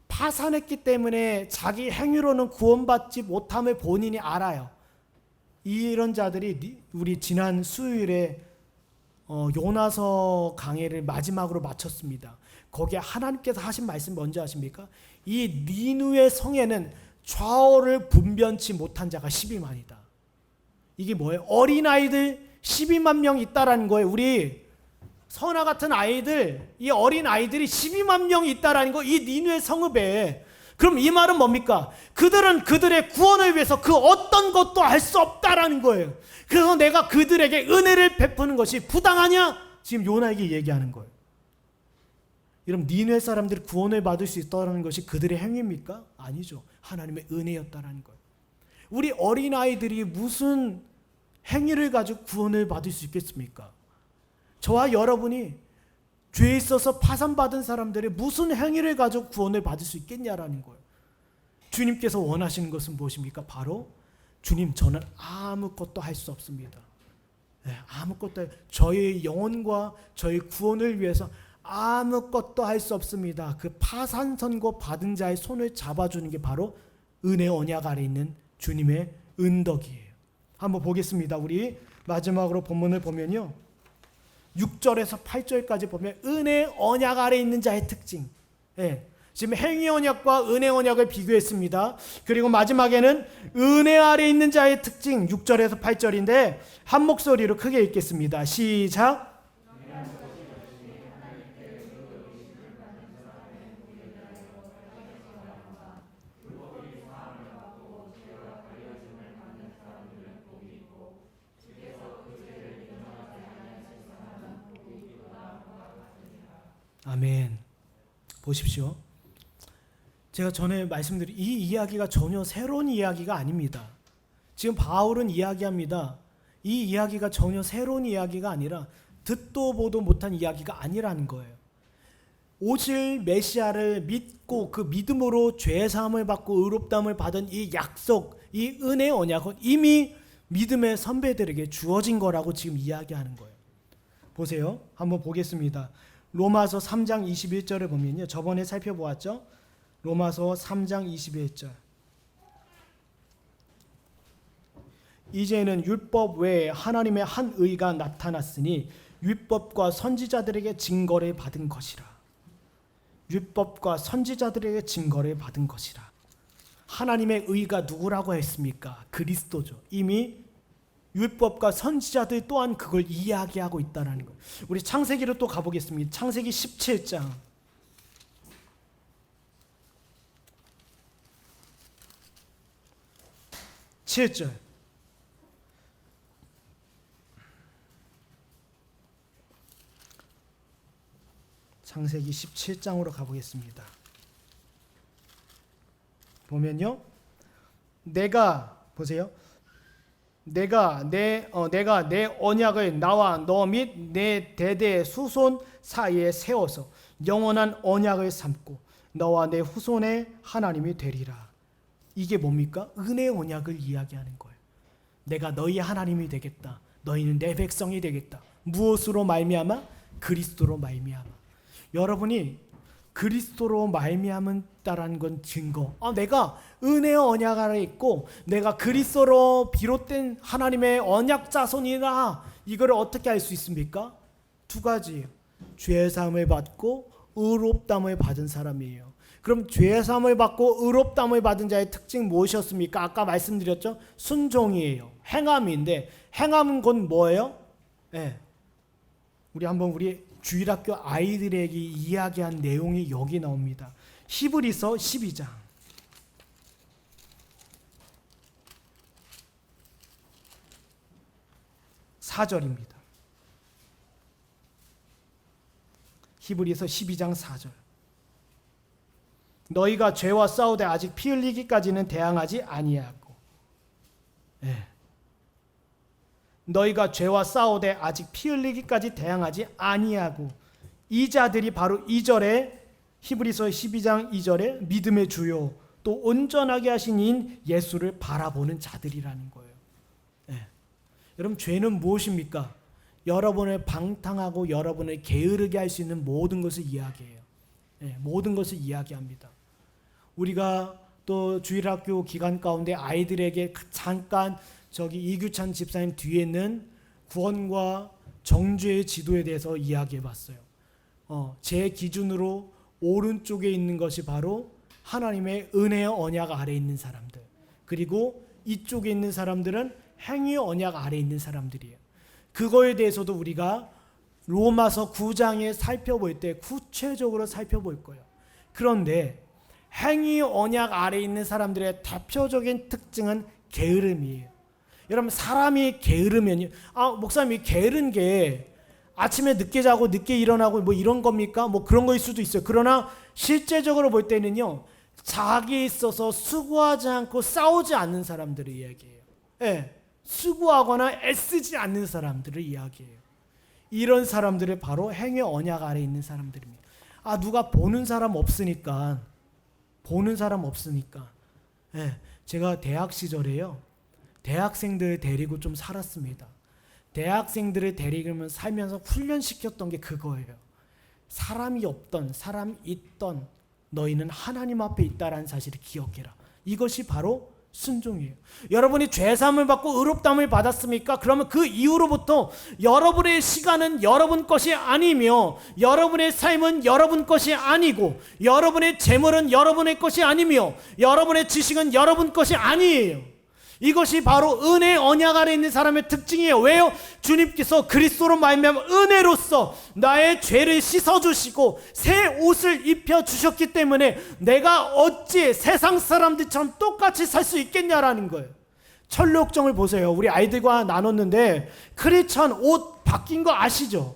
파산했기 때문에 자기 행위로는 구원받지 못함을 본인이 알아요. 이런 자들이 우리 지난 수요일에 요나서 강해를 마지막으로 마쳤습니다. 거기에 하나님께서 하신 말씀 뭔지 아십니까? 이 니누의 성에는 좌우를 분변치 못한 자가 12만이다. 이게 뭐예요? 어린아이들 12만 명 있다라는 거예요. 우리 선아 같은 아이들, 이 어린 아이들이 12만 명이 있다라는 거, 이 니누의 성읍에. 그럼 이 말은 뭡니까? 그들은 그들의 구원을 위해서 그 어떤 것도 할 수 없다라는 거예요. 그래서 내가 그들에게 은혜를 베푸는 것이 부당하냐? 지금 요나에게 얘기하는 거예요. 여러분, 니누의 사람들이 구원을 받을 수 있다는 것이 그들의 행위입니까? 아니죠. 하나님의 은혜였다라는 거예요. 우리 어린아이들이 무슨 행위를 가지고 구원을 받을 수 있겠습니까? 저와 여러분이 죄에 있어서 파산받은 사람들이 무슨 행위를 가지고 구원을 받을 수 있겠냐라는 거예요. 주님께서 원하시는 것은 무엇입니까? 바로 주님, 저는 아무것도 할 수 없습니다. 네, 아무것도, 저의 영혼과 저의 구원을 위해서 아무것도 할 수 없습니다. 그 파산 선고 받은 자의 손을 잡아주는 게 바로 은혜 언약 아래 있는 주님의 은덕이에요. 한번 보겠습니다. 우리 마지막으로 본문을 보면요, 6절에서 8절까지 보면 은혜 언약 아래 있는 자의 특징. 예, 지금 행위 언약과 은혜 언약을 비교했습니다. 그리고 마지막에는 은혜 아래 있는 자의 특징 6절에서 8절인데 한 목소리로 크게 읽겠습니다. 시작. 아멘. 보십시오. 제가 전에 말씀드린 이 이야기가 전혀 새로운 이야기가 아닙니다. 지금 바울은 이야기합니다. 이 이야기가 전혀 새로운 이야기가 아니라 듣도 보도 못한 이야기가 아니라는 거예요. 오실 메시아를 믿고 그 믿음으로 죄사함을 받고 의롭다함을 받은 이 약속, 이 은혜 언약은 이미 믿음의 선배들에게 주어진 거라고 지금 이야기하는 거예요. 보세요. 한번 보겠습니다. 로마서 3장 21절을 보면요, 저번에 살펴보았죠. 로마서 3장 21절. 이제는 율법 외에 하나님의 한 의가 나타났으니 율법과 선지자들에게 증거를 받은 것이라. 율법과 선지자들에게 증거를 받은 것이라. 하나님의 의가 누구라고 했습니까? 그리스도죠. 이미 율법과 선지자들 또한 그걸 이야기하고 있다는 거예요. 우리 창세기로 또 가보겠습니다. 창세기 17장 7절. 창세기 17장으로 가보겠습니다. 보면요, 보세요. 내가 내 언약을 나와 너 및 내 대대 후손 사이에 세워서 영원한 언약을 삼고 너와 내 후손의 하나님이 되리라. 이게 뭡니까? 은혜의 언약을 이야기하는 거예요. 내가 너희 하나님이 되겠다. 너희는 내 백성이 되겠다. 무엇으로 말미암아? 그리스도로 말미암아. 여러분이 그리스도로 말미암았다라는 건 증거. 내가 은혜의 언약 아래 있고 내가 그리스도로 비롯된 하나님의 언약 자손이라. 이걸 어떻게 알 수 있습니까? 두 가지예요. 죄 사함을 받고 의롭다함을 받은 사람이에요. 그럼 죄 사함을 받고 의롭다함을 받은 자의 특징 무엇이었습니까? 아까 말씀드렸죠. 순종이에요. 행함인데 행함은 곧 뭐예요? 네. 우리 주일학교 아이들에게 이야기한 내용이 여기 나옵니다. 히브리서 12장 4절입니다. 히브리서 12장 4절. 너희가 죄와 싸우되 아직 피 흘리기까지는 대항하지 아니하고. 네. 너희가 죄와 싸우되 아직 피 흘리기까지 대항하지 아니하고. 이 자들이 바로 2절에 히브리서 12장 2절에 믿음의 주요 또 온전하게 하신 이인 예수를 바라보는 자들이라는 거예요. 네. 여러분, 죄는 무엇입니까? 여러분을 방탕하고 여러분을 게으르게 할 수 있는 모든 것을 이야기해요. 네, 모든 것을 이야기합니다. 우리가 또 주일학교 기간 가운데 아이들에게 잠깐 저기 이규찬 집사님 뒤에 있는 구원과 정죄의 지도에 대해서 이야기해 봤어요. 제 기준으로 오른쪽에 있는 것이 바로 하나님의 은혜의 언약 아래에 있는 사람들, 그리고 이쪽에 있는 사람들은 행위의 언약 아래에 있는 사람들이에요. 그거에 대해서도 우리가 로마서 9장에 살펴볼 때 구체적으로 살펴볼 거예요. 그런데 행위 언약 아래에 있는 사람들의 대표적인 특징은 게으름이에요. 여러분, 사람이 게으르면요, 목사님이 게으른 게 아침에 늦게 자고 늦게 일어나고 뭐 이런 겁니까? 뭐 그런 거일 수도 있어요. 그러나 실제적으로 볼 때는요, 자기에 있어서 수고하지 않고 싸우지 않는 사람들을 이야기해요. 네, 수고하거나 애쓰지 않는 사람들을 이야기해요. 이런 사람들을 바로 행위 언약 아래에 있는 사람들입니다. 누가 보는 사람 없으니까. 네, 제가 대학 시절에요, 대학생들 데리고 좀 살았습니다. 대학생들을 데리고 살면서 훈련시켰던 게 그거예요. 사람이 없던, 사람 있던 너희는 하나님 앞에 있다라는 사실을 기억해라. 이것이 바로 순종이에요. 여러분이 죄사함을 받고 의롭다함을 받았습니까? 그러면 그 이후로부터 여러분의 시간은 여러분 것이 아니며, 여러분의 삶은 여러분 것이 아니고, 여러분의 재물은 여러분의 것이 아니며, 여러분의 지식은 여러분 것이 아니에요. 이것이 바로 은혜의 언약 아래 있는 사람의 특징이에요. 왜요? 주님께서 그리스도로 말미암아 은혜로서 나의 죄를 씻어주시고 새 옷을 입혀주셨기 때문에 내가 어찌 세상 사람들처럼 똑같이 살 수 있겠냐라는 거예요. 철록정을 보세요. 우리 아이들과 나눴는데 크리스천 옷 바뀐 거 아시죠?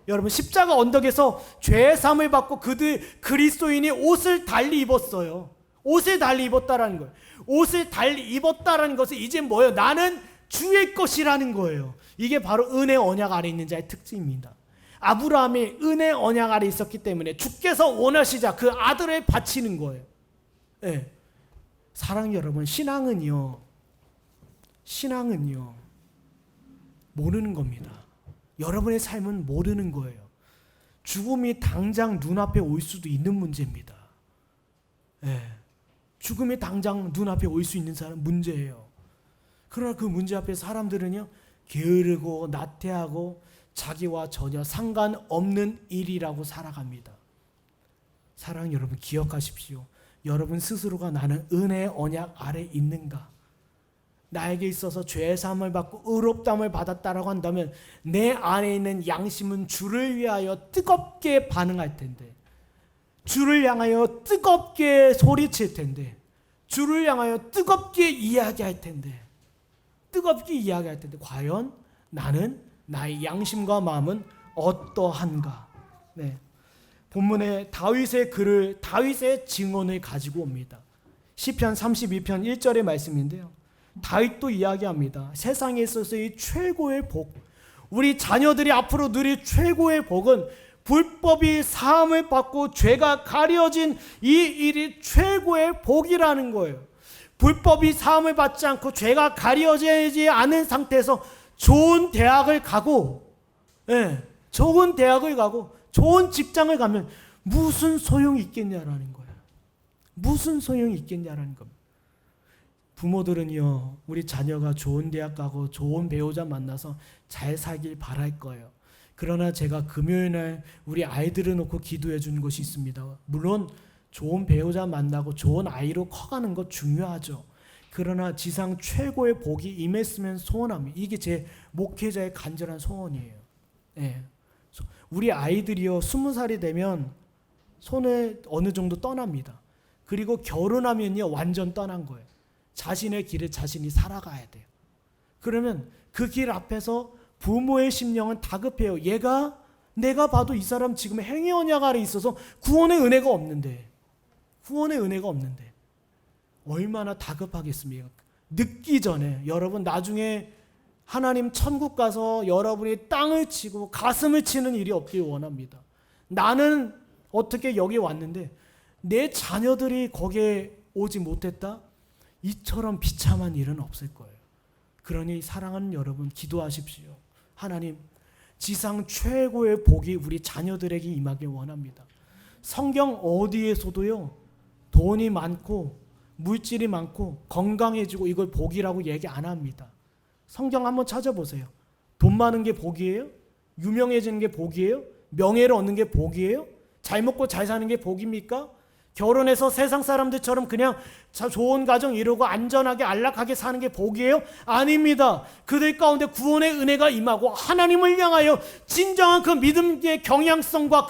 여러분, 십자가 언덕에서 죄의 사함을 받고 그리스도인이 옷을 달리 입었어요. 옷을 달리 입었다라는 거예요. 옷을 달리 입었다라는 것은 이제 뭐예요? 나는 주의 것이라는 거예요. 이게 바로 은혜 언약 아래 있는 자의 특징입니다. 아브라함이 은혜 언약 아래 있었기 때문에 주께서 원하시자 그 아들을 바치는 거예요. 네. 사랑하는 여러분, 신앙은요 모르는 겁니다. 여러분의 삶은 모르는 거예요. 죽음이 당장 눈앞에 올 수도 있는 문제입니다. 네. 죽음이 당장 눈앞에 올 수 있는 사람 문제예요. 그러나 그 문제 앞에 사람들은요, 게으르고 나태하고 자기와 전혀 상관없는 일이라고 살아갑니다. 사랑하는 여러분, 기억하십시오. 여러분 스스로가 나는 은혜의 언약 아래 있는가? 나에게 있어서 죄 사함을 받고 의롭다함을 받았다라고 한다면 내 안에 있는 양심은 주를 위하여 뜨겁게 반응할 텐데, 주를 향하여 뜨겁게 소리칠 텐데, 주를 향하여 뜨겁게 이야기할 텐데, 과연 나는 나의 양심과 마음은 어떠한가? 네. 본문에 다윗의 글을, 다윗의 증언을 가지고 옵니다. 시편 32편 1절의 말씀인데요, 다윗도 이야기합니다. 세상에 있어서의 최고의 복, 우리 자녀들이 앞으로 누릴 최고의 복은 불법이 사함을 받고 죄가 가려진 이 일이 최고의 복이라는 거예요. 불법이 사함을 받지 않고 죄가 가려지지 않은 상태에서 좋은 대학을 가고, 좋은 대학을 가고 좋은 직장을 가면 무슨 소용이 있겠냐라는 거예요. 무슨 소용이 있겠냐라는 겁니다. 부모들은요, 우리 자녀가 좋은 대학 가고 좋은 배우자 만나서 잘 살길 바랄 거예요. 그러나 제가 금요일날 우리 아이들을 놓고 기도해 준 것이 있습니다. 물론 좋은 배우자 만나고 좋은 아이로 커가는 것 중요하죠. 그러나 지상 최고의 복이 임했으면 소원합니다. 이게 제 목회자의 간절한 소원이에요. 우리 아이들이요, 20살이 되면 손을 어느 정도 떠납니다. 그리고 결혼하면요, 완전 떠난 거예요. 자신의 길을 자신이 살아가야 돼요. 그러면 그 길 앞에서 부모의 심령은 다급해요. 내가 봐도 이 사람 지금 행위 언약 아래 있어서 구원의 은혜가 없는데 얼마나 다급하겠습니까? 늦기 전에. 여러분, 나중에 하나님 천국 가서 여러분이 땅을 치고 가슴을 치는 일이 없길 원합니다. 나는 어떻게 여기 왔는데 내 자녀들이 거기에 오지 못했다? 이처럼 비참한 일은 없을 거예요. 그러니 사랑하는 여러분, 기도하십시오. 하나님, 지상 최고의 복이 우리 자녀들에게 임하길 원합니다. 성경 어디에서도요, 돈이 많고 물질이 많고 건강해지고 이걸 복이라고 얘기 안 합니다. 성경 한번 찾아보세요. 돈 많은 게 복이에요? 유명해지는 게 복이에요? 명예를 얻는 게 복이에요? 잘 먹고 잘 사는 게 복입니까? 결혼해서 세상 사람들처럼 그냥 좋은 가정 이루고 안전하게 안락하게 사는 게 복이에요? 아닙니다. 그들 가운데 구원의 은혜가 임하고 하나님을 향하여 진정한 그 믿음의 경향성과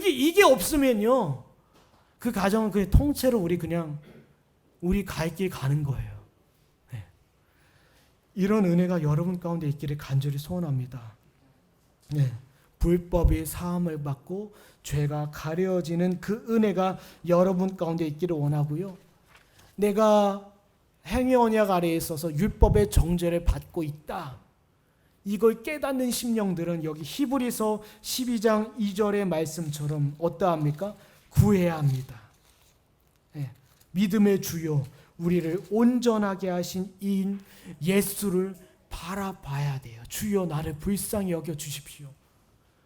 이게 없으면요, 그 가정은 그 통째로 우리 갈 길 가는 거예요. 이런 은혜가 여러분 가운데 있기를 간절히 소원합니다. 불법이 사함을 받고 죄가 가려지는 그 은혜가 여러분 가운데 있기를 원하고요. 내가 행위 언약 아래에 있어서 율법의 정죄를 받고 있다, 이걸 깨닫는 심령들은 여기 히브리서 12장 2절의 말씀처럼 어떠합니까? 구해야 합니다. 믿음의 주요, 우리를 온전하게 하신 이인 예수를 바라봐야 돼요. 주여, 나를 불쌍히 여겨주십시오.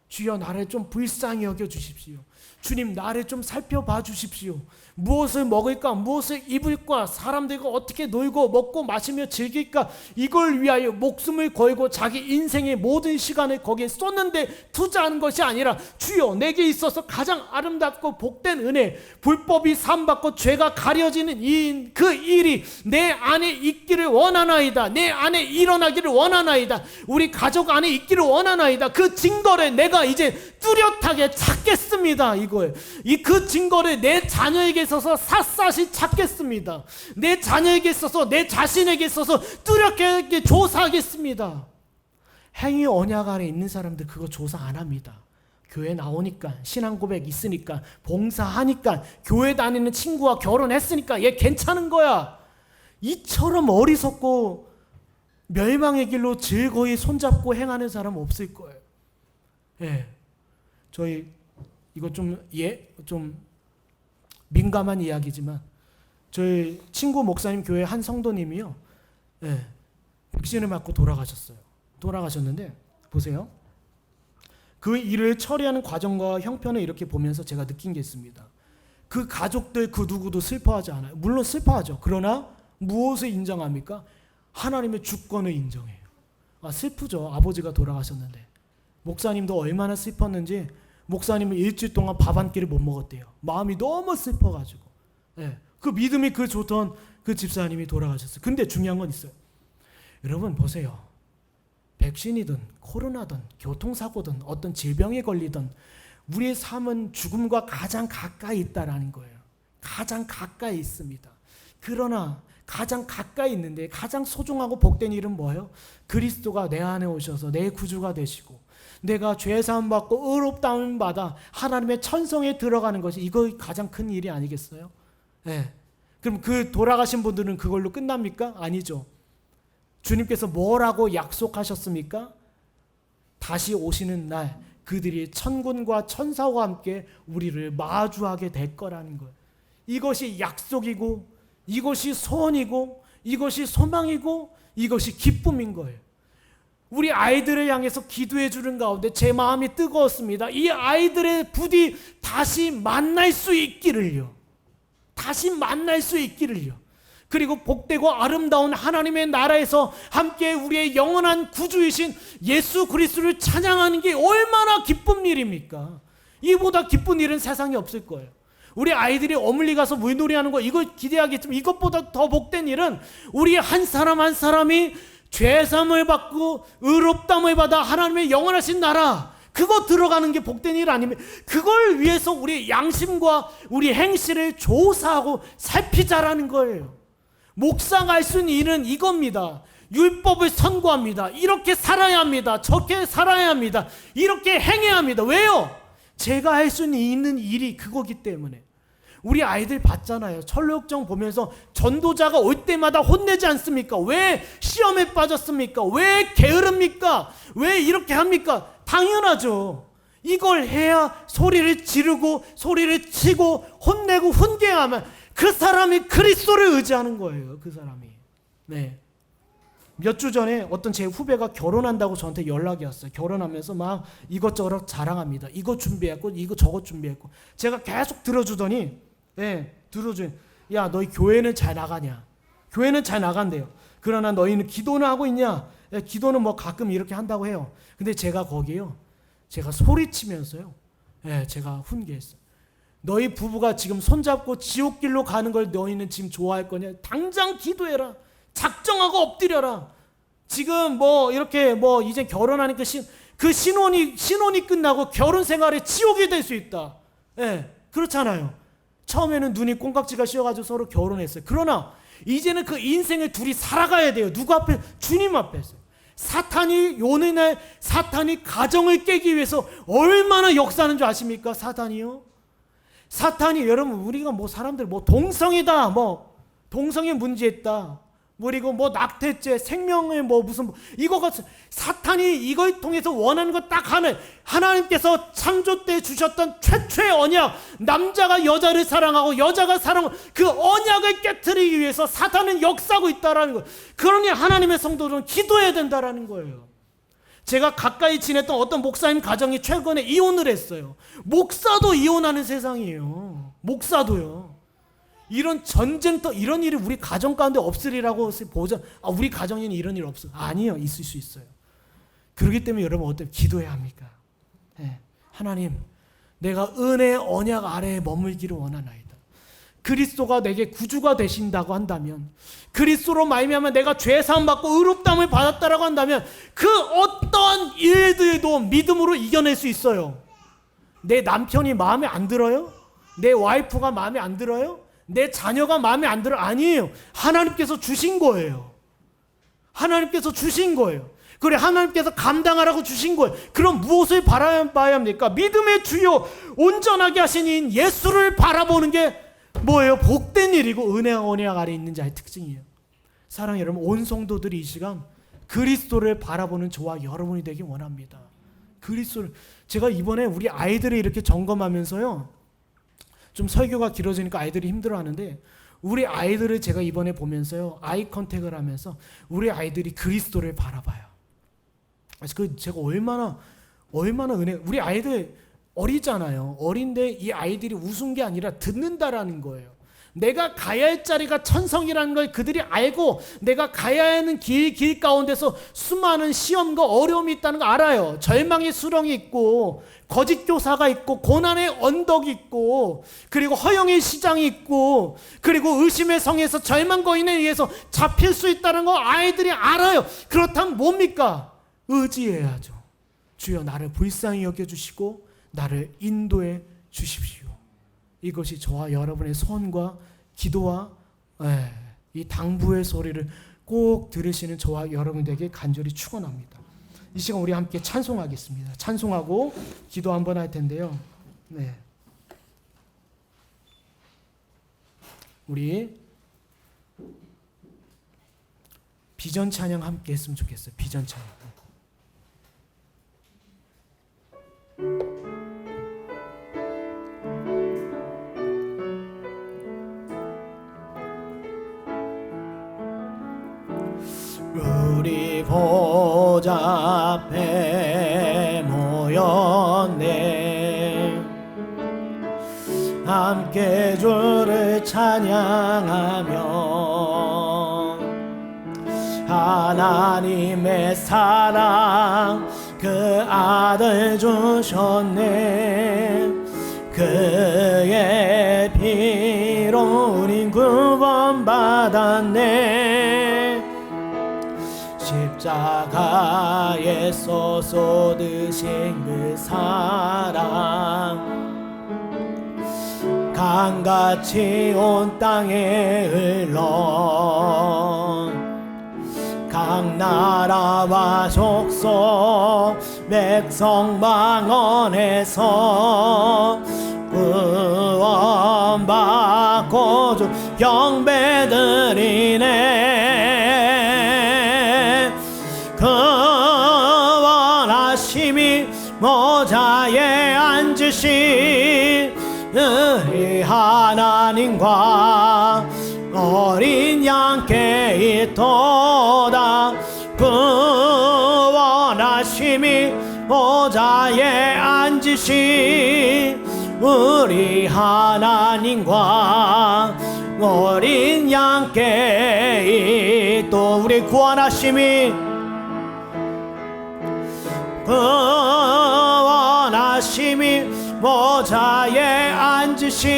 주여, 나를 좀 불쌍히 여겨주십시오. 주님, 나를 좀 살펴봐 주십시오. 무엇을 먹을까, 무엇을 입을까, 사람들과 어떻게 놀고 먹고 마시며 즐길까, 이걸 위하여 목숨을 걸고 자기 인생의 모든 시간을 거기에 쏟는데 투자하는 것이 아니라, 주여, 내게 있어서 가장 아름답고 복된 은혜, 불법이 사함받고 죄가 가려지는 그 일이 내 안에 있기를 원하나이다. 내 안에 일어나기를 원하나이다. 우리 가족 안에 있기를 원하나이다. 그 증거를 내가 이제 뚜렷하게 찾겠습니다. 이거예요. 그 증거를 내 자녀에게 있어서 샅샅이 찾겠습니다. 내 자녀에게 있어서, 내 자신에게 있어서 뚜렷하게 조사하겠습니다. 행위 언약 안에 있는 사람들 그거 조사 안 합니다. 교회 나오니까, 신앙 고백 있으니까, 봉사하니까, 교회 다니는 친구와 결혼했으니까 얘 괜찮은 거야, 이처럼 어리석고 멸망의 길로 즐거이 손잡고 행하는 사람 없을 거예요. 저희 이거 좀 민감한 이야기지만, 저희 친구 목사님 교회 한 성도님이요, 백신을 맞고 돌아가셨는데, 보세요. 그 일을 처리하는 과정과 형편을 이렇게 보면서 제가 느낀 게 있습니다. 그 가족들 그 누구도 슬퍼하지 않아요. 물론 슬퍼하죠. 그러나 무엇을 인정합니까? 하나님의 주권을 인정해요. 슬프죠. 아버지가 돌아가셨는데. 목사님도 얼마나 슬펐는지 목사님은 일주일 동안 밥 한 끼를 못 먹었대요. 마음이 너무 슬퍼가지고. 예. 그 믿음이 그 좋던 그 집사님이 돌아가셨어요. 근데 중요한 건 있어요. 여러분 보세요. 백신이든 코로나든 교통사고든 어떤 질병에 걸리든 우리의 삶은 죽음과 가장 가까이 있다라는 거예요. 가장 가까이 있습니다. 그러나 가장 가까이 있는데 가장 소중하고 복된 일은 뭐예요? 그리스도가 내 안에 오셔서 내 구주가 되시고 내가 죄사함 받고 의롭다함 받아 하나님의 천성에 들어가는 것이 이거 가장 큰 일이 아니겠어요? 네. 그럼 그 돌아가신 분들은 그걸로 끝납니까? 아니죠. 주님께서 뭐라고 약속하셨습니까? 다시 오시는 날 그들이 천군과 천사와 함께 우리를 마주하게 될 거라는 거예요. 이것이 약속이고 이것이 소원이고 이것이 소망이고 이것이 기쁨인 거예요. 우리 아이들을 향해서 기도해 주는 가운데 제 마음이 뜨거웠습니다. 이 아이들의 부디 다시 만날 수 있기를요. 다시 만날 수 있기를요. 그리고 복되고 아름다운 하나님의 나라에서 함께 우리의 영원한 구주이신 예수 그리스도를 찬양하는 게 얼마나 기쁜 일입니까? 이보다 기쁜 일은 세상에 없을 거예요. 우리 아이들이 어물리 가서 물놀이하는 거 이거 기대하겠지만 이것보다 더 복된 일은 우리 한 사람 한 사람이 죄사함을 받고 의롭다함을 받아 하나님의 영원하신 나라 그거 들어가는 게 복된 일 아닙니까? 그걸 위해서 우리 양심과 우리 행실을 조사하고 살피자라는 거예요. 목사가 할 수 있는 일은 이겁니다. 율법을 선고합니다. 이렇게 살아야 합니다. 저렇게 살아야 합니다. 이렇게 행해야 합니다. 왜요? 제가 할 수 있는 일이 그거기 때문에. 우리 아이들 봤잖아요. 철로역정 보면서 전도자가 올 때마다 혼내지 않습니까? 왜 시험에 빠졌습니까? 왜 게으릅니까? 왜 이렇게 합니까? 당연하죠. 이걸 해야 소리를 지르고 소리를 치고 혼내고 훈계하면 그 사람이 그리스도를 의지하는 거예요. 그 사람이. 네. 몇 주 전에 어떤 제 후배가 결혼한다고 저한테 연락이 왔어요. 결혼하면서 막 이것저것 자랑합니다. 이거 준비했고 이거 저것 준비했고 제가 계속 들어주더니 들어주니 야 너희 교회는 잘 나가냐? 교회는 잘 나간대요. 그러나 너희는 기도는 하고 있냐? 기도는 뭐 가끔 이렇게 한다고 해요. 근데 제가 거기요. 제가 소리치면서요. 제가 훈계했어요. 너희 부부가 지금 손잡고 지옥길로 가는 걸 너희는 지금 좋아할 거냐? 당장 기도해라. 작정하고 엎드려라. 지금 뭐 이렇게 뭐 이제 결혼하니까 그 신혼이 끝나고 결혼 생활에 지옥이 될 수 있다. 그렇잖아요. 처음에는 눈이 콩깍지가 씌어가지고 서로 결혼했어요. 그러나 이제는 그 인생을 둘이 살아가야 돼요. 누구 앞에? 주님 앞에서. 사탄이 오는 날 사탄이 가정을 깨기 위해서 얼마나 역사하는 줄 아십니까? 사탄이요. 사탄이 여러분 우리가 뭐 사람들 뭐 동성이다 뭐 동성애 문제 있다 그리고 뭐 낙태죄 생명의 뭐 무슨 이거가 사탄이 이걸 통해서 원하는 거 딱 하나 하나님께서 창조 때 주셨던 최초의 언약 남자가 여자를 사랑하고 여자가 사랑하고 그 언약을 깨트리기 위해서 사탄은 역사하고 있다라는 거예요. 그러니 하나님의 성도들은 기도해야 된다라는 거예요. 제가 가까이 지냈던 어떤 목사님 가정이 최근에 이혼을 했어요. 목사도 이혼하는 세상이에요. 목사도요. 이런 전쟁터 이런 일이 우리 가정 가운데 없으리라고 보자. 우리 가정에는 이런 일 없어. 아니요. 있을 수 있어요. 그렇기 때문에 여러분 어떻게 기도해야 합니까? 하나님 내가 은혜의 언약 아래에 머물기를 원하나이다. 그리스도가 내게 구주가 되신다고 한다면 그리스도로 말미암아 내가 죄 사함 받고 의롭다함을 받았다라고 한다면 그 어떠한 일들도 믿음으로 이겨낼 수 있어요. 내 남편이 마음에 안 들어요? 내 와이프가 마음에 안 들어요? 내 자녀가 마음에 안 들어요? 아니에요. 하나님께서 주신 거예요. 하나님께서 주신 거예요. 그래 하나님께서 감당하라고 주신 거예요. 그럼 무엇을 바라봐야 합니까? 믿음의 주요 온전하게 하신 인 예수를 바라보는 게 뭐예요? 복된 일이고 은혜와 언약 아래 있는 자의 특징이에요. 사랑하는 여러분 온 성도들이 이 시간 그리스도를 바라보는 저와 여러분이 되길 원합니다. 그리스도를 제가 이번에 우리 아이들을 이렇게 점검하면서요. 좀 설교가 길어지니까 아이들이 힘들어하는데 우리 아이들을 제가 이번에 보면서요. 아이 컨택을 하면서 우리 아이들이 그리스도를 바라봐요. 그래서 그 제가 얼마나 우리 아이들 어리잖아요. 어린데 이 아이들이 웃은 게 아니라 듣는다라는 거예요. 내가 가야 할 자리가 천성이라는 걸 그들이 알고 내가 가야 하는 길 가운데서 수많은 시험과 어려움이 있다는 거 알아요. 절망의 수렁이 있고 거짓 교사가 있고 고난의 언덕이 있고 그리고 허영의 시장이 있고 그리고 의심의 성에서 절망 거인에 의해서 잡힐 수 있다는 거 아이들이 알아요. 그렇다면 뭡니까? 의지해야죠. 주여 나를 불쌍히 여겨주시고 나를 인도해 주십시오. 이것이 저와 여러분의 소원과 기도와 이 당부의 소리를 꼭 들으시는 저와 여러분들에게 간절히 축원합니다. 이 시간 우리 함께 찬송하겠습니다. 찬송하고 기도 한번 할 텐데요. 네. 우리 비전 찬양 함께 했으면 좋겠어요. 비전 찬양. 우리 보좌 앞에 모였네. 함께 주를 찬양하며 하나님의 사랑 그 아들 주셨네. 그의 피로 우린 구원받았네. 십자가에서 쏟으신 그 사랑 강같이 온 땅에 흘러 각 나라와 족속 백성 망언에서 구원받고 주 경배드리네. 그 원하심이 모자에 앉으신 우리 하나님과 어린 양께 있도다. 그 원하심이 모자에 앉으신 우리 하나님과 어린 양께 또 우리 구원하심이 구원하심이 모자에 앉으신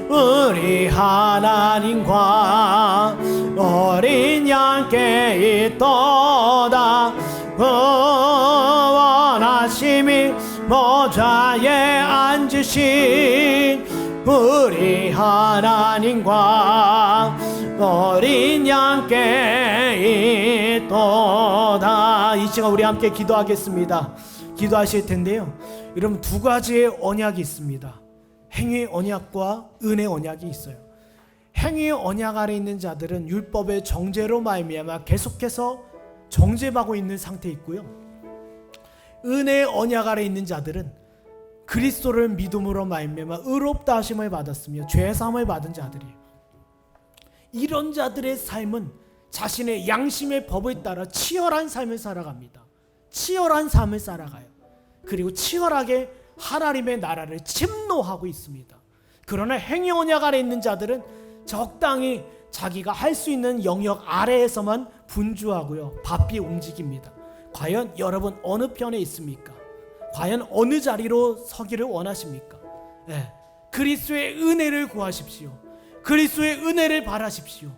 우리 하나님과 어린 양께 있도다. 구원하심이 모자에 앉으신 우리 하나님과 어린 양께 있도다. 이 시간 우리 함께 기도하겠습니다. 기도하실 텐데요, 여러분 두 가지의 언약이 있습니다. 행위의 언약과 은혜의 언약이 있어요. 행위의 언약 아래 있는 자들은 율법의 정죄로 말미암아 계속해서 정죄받고 있는 상태에 있고요, 은혜의 언약 아래 있는 자들은 그리스도를 믿음으로 말미암아 의롭다 하심을 받았으며 죄 사함을 받은 자들이에요. 이런 자들의 삶은 자신의 양심의 법을 따라 치열한 삶을 살아갑니다. 치열한 삶을 살아가요. 그리고 치열하게 하나님의 나라를 침노하고 있습니다. 그러나 행위 언약 아래 있는 자들은 적당히 자기가 할 수 있는 영역 아래에서만 분주하고요, 바삐 움직입니다. 과연 여러분 어느 편에 있습니까? 과연 어느 자리로 서기를 원하십니까? 그리스도의 은혜를 구하십시오. 그리스도의 은혜를 바라십시오.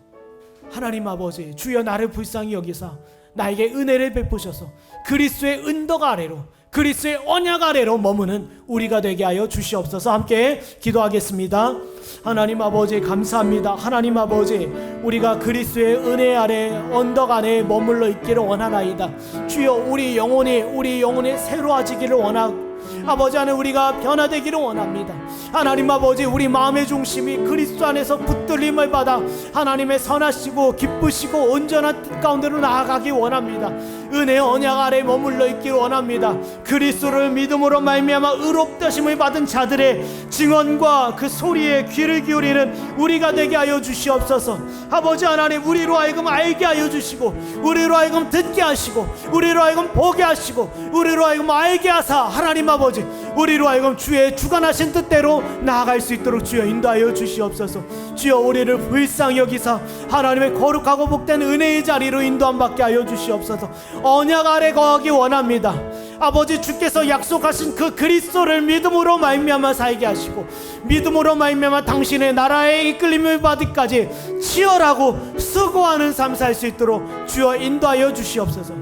하나님 아버지, 주여 나를 불쌍히 여기사 나에게 은혜를 베푸셔서 그리스도의 은덕 아래로, 그리스도의 언약 아래로 머무는 우리가 되게 하여 주시옵소서. 함께 기도하겠습니다. 하나님 아버지 감사합니다. 하나님 아버지, 우리가 그리스도의 은혜 아래 언덕 안에 머물러 있기를 원하나이다. 주여 우리 영혼이 새로워지기를 원하고 아버지 안에 우리가 변화되기를 원합니다. 하나님 아버지, 우리 마음의 중심이 그리스도 안에서 붙들림을 받아 하나님의 선하시고 기쁘시고 온전한 뜻 가운데로 나아가기 원합니다. 은혜의 언약 아래 머물러 있기를 원합니다. 그리스도를 믿음으로 말미암아 의롭다심을 받은 자들의 증언과 그 소리에 귀를 기울이는 우리가 되게 하여 주시옵소서. 아버지 하나님, 우리로 하여금 알게 하여 주시고, 우리로 하여금 듣게 하시고, 우리로 하여금 보게 하시고, 우리로 하여금 알게 하사 하나님 아버지, 우리로 하여금 주의 주관하신 뜻대로 나아갈 수 있도록 주여 인도하여 주시옵소서. 주여 우리를 불쌍히 여기사 하나님의 거룩하고 복된 은혜의 자리로 인도함 받게 하여 주시옵소서. 언약 아래 거하기 원합니다. 아버지, 주께서 약속하신 그 그리스도를 믿음으로 말미암아 살게 하시고 믿음으로 말미암아 당신의 나라의 이끌림을 받기까지 치열하고 수고하는 삶 살 수 있도록 주여 인도하여 주시옵소서.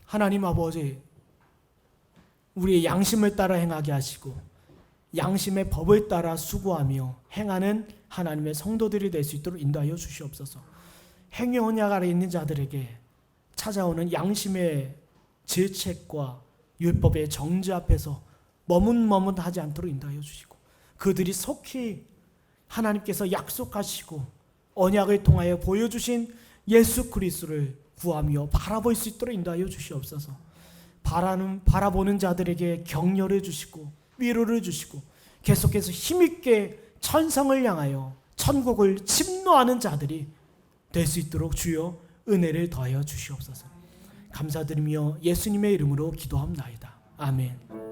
하나님 아버지, 우리의 양심을 따라 행하게 하시고 양심의 법을 따라 수고하며 행하는 하나님의 성도들이 될 수 있도록 인도하여 주시옵소서. 행위 언약 아래 있는 자들에게 찾아오는 양심의 질책과 율법의 정죄 앞에서 머뭇머뭇하지 않도록 인도하여 주시고 그들이 속히 하나님께서 약속하시고 언약을 통하여 보여주신 예수 그리스도를 구하며 바라볼 수 있도록 인도하여 주시옵소서. 바라보는 자들에게 격려를 주시고 위로를 주시고 계속해서 힘있게 천성을 향하여 천국을 침노하는 자들이 될 수 있도록 주여 은혜를 더하여 주시옵소서. 감사드리며 예수님의 이름으로 기도합나이다. 아멘.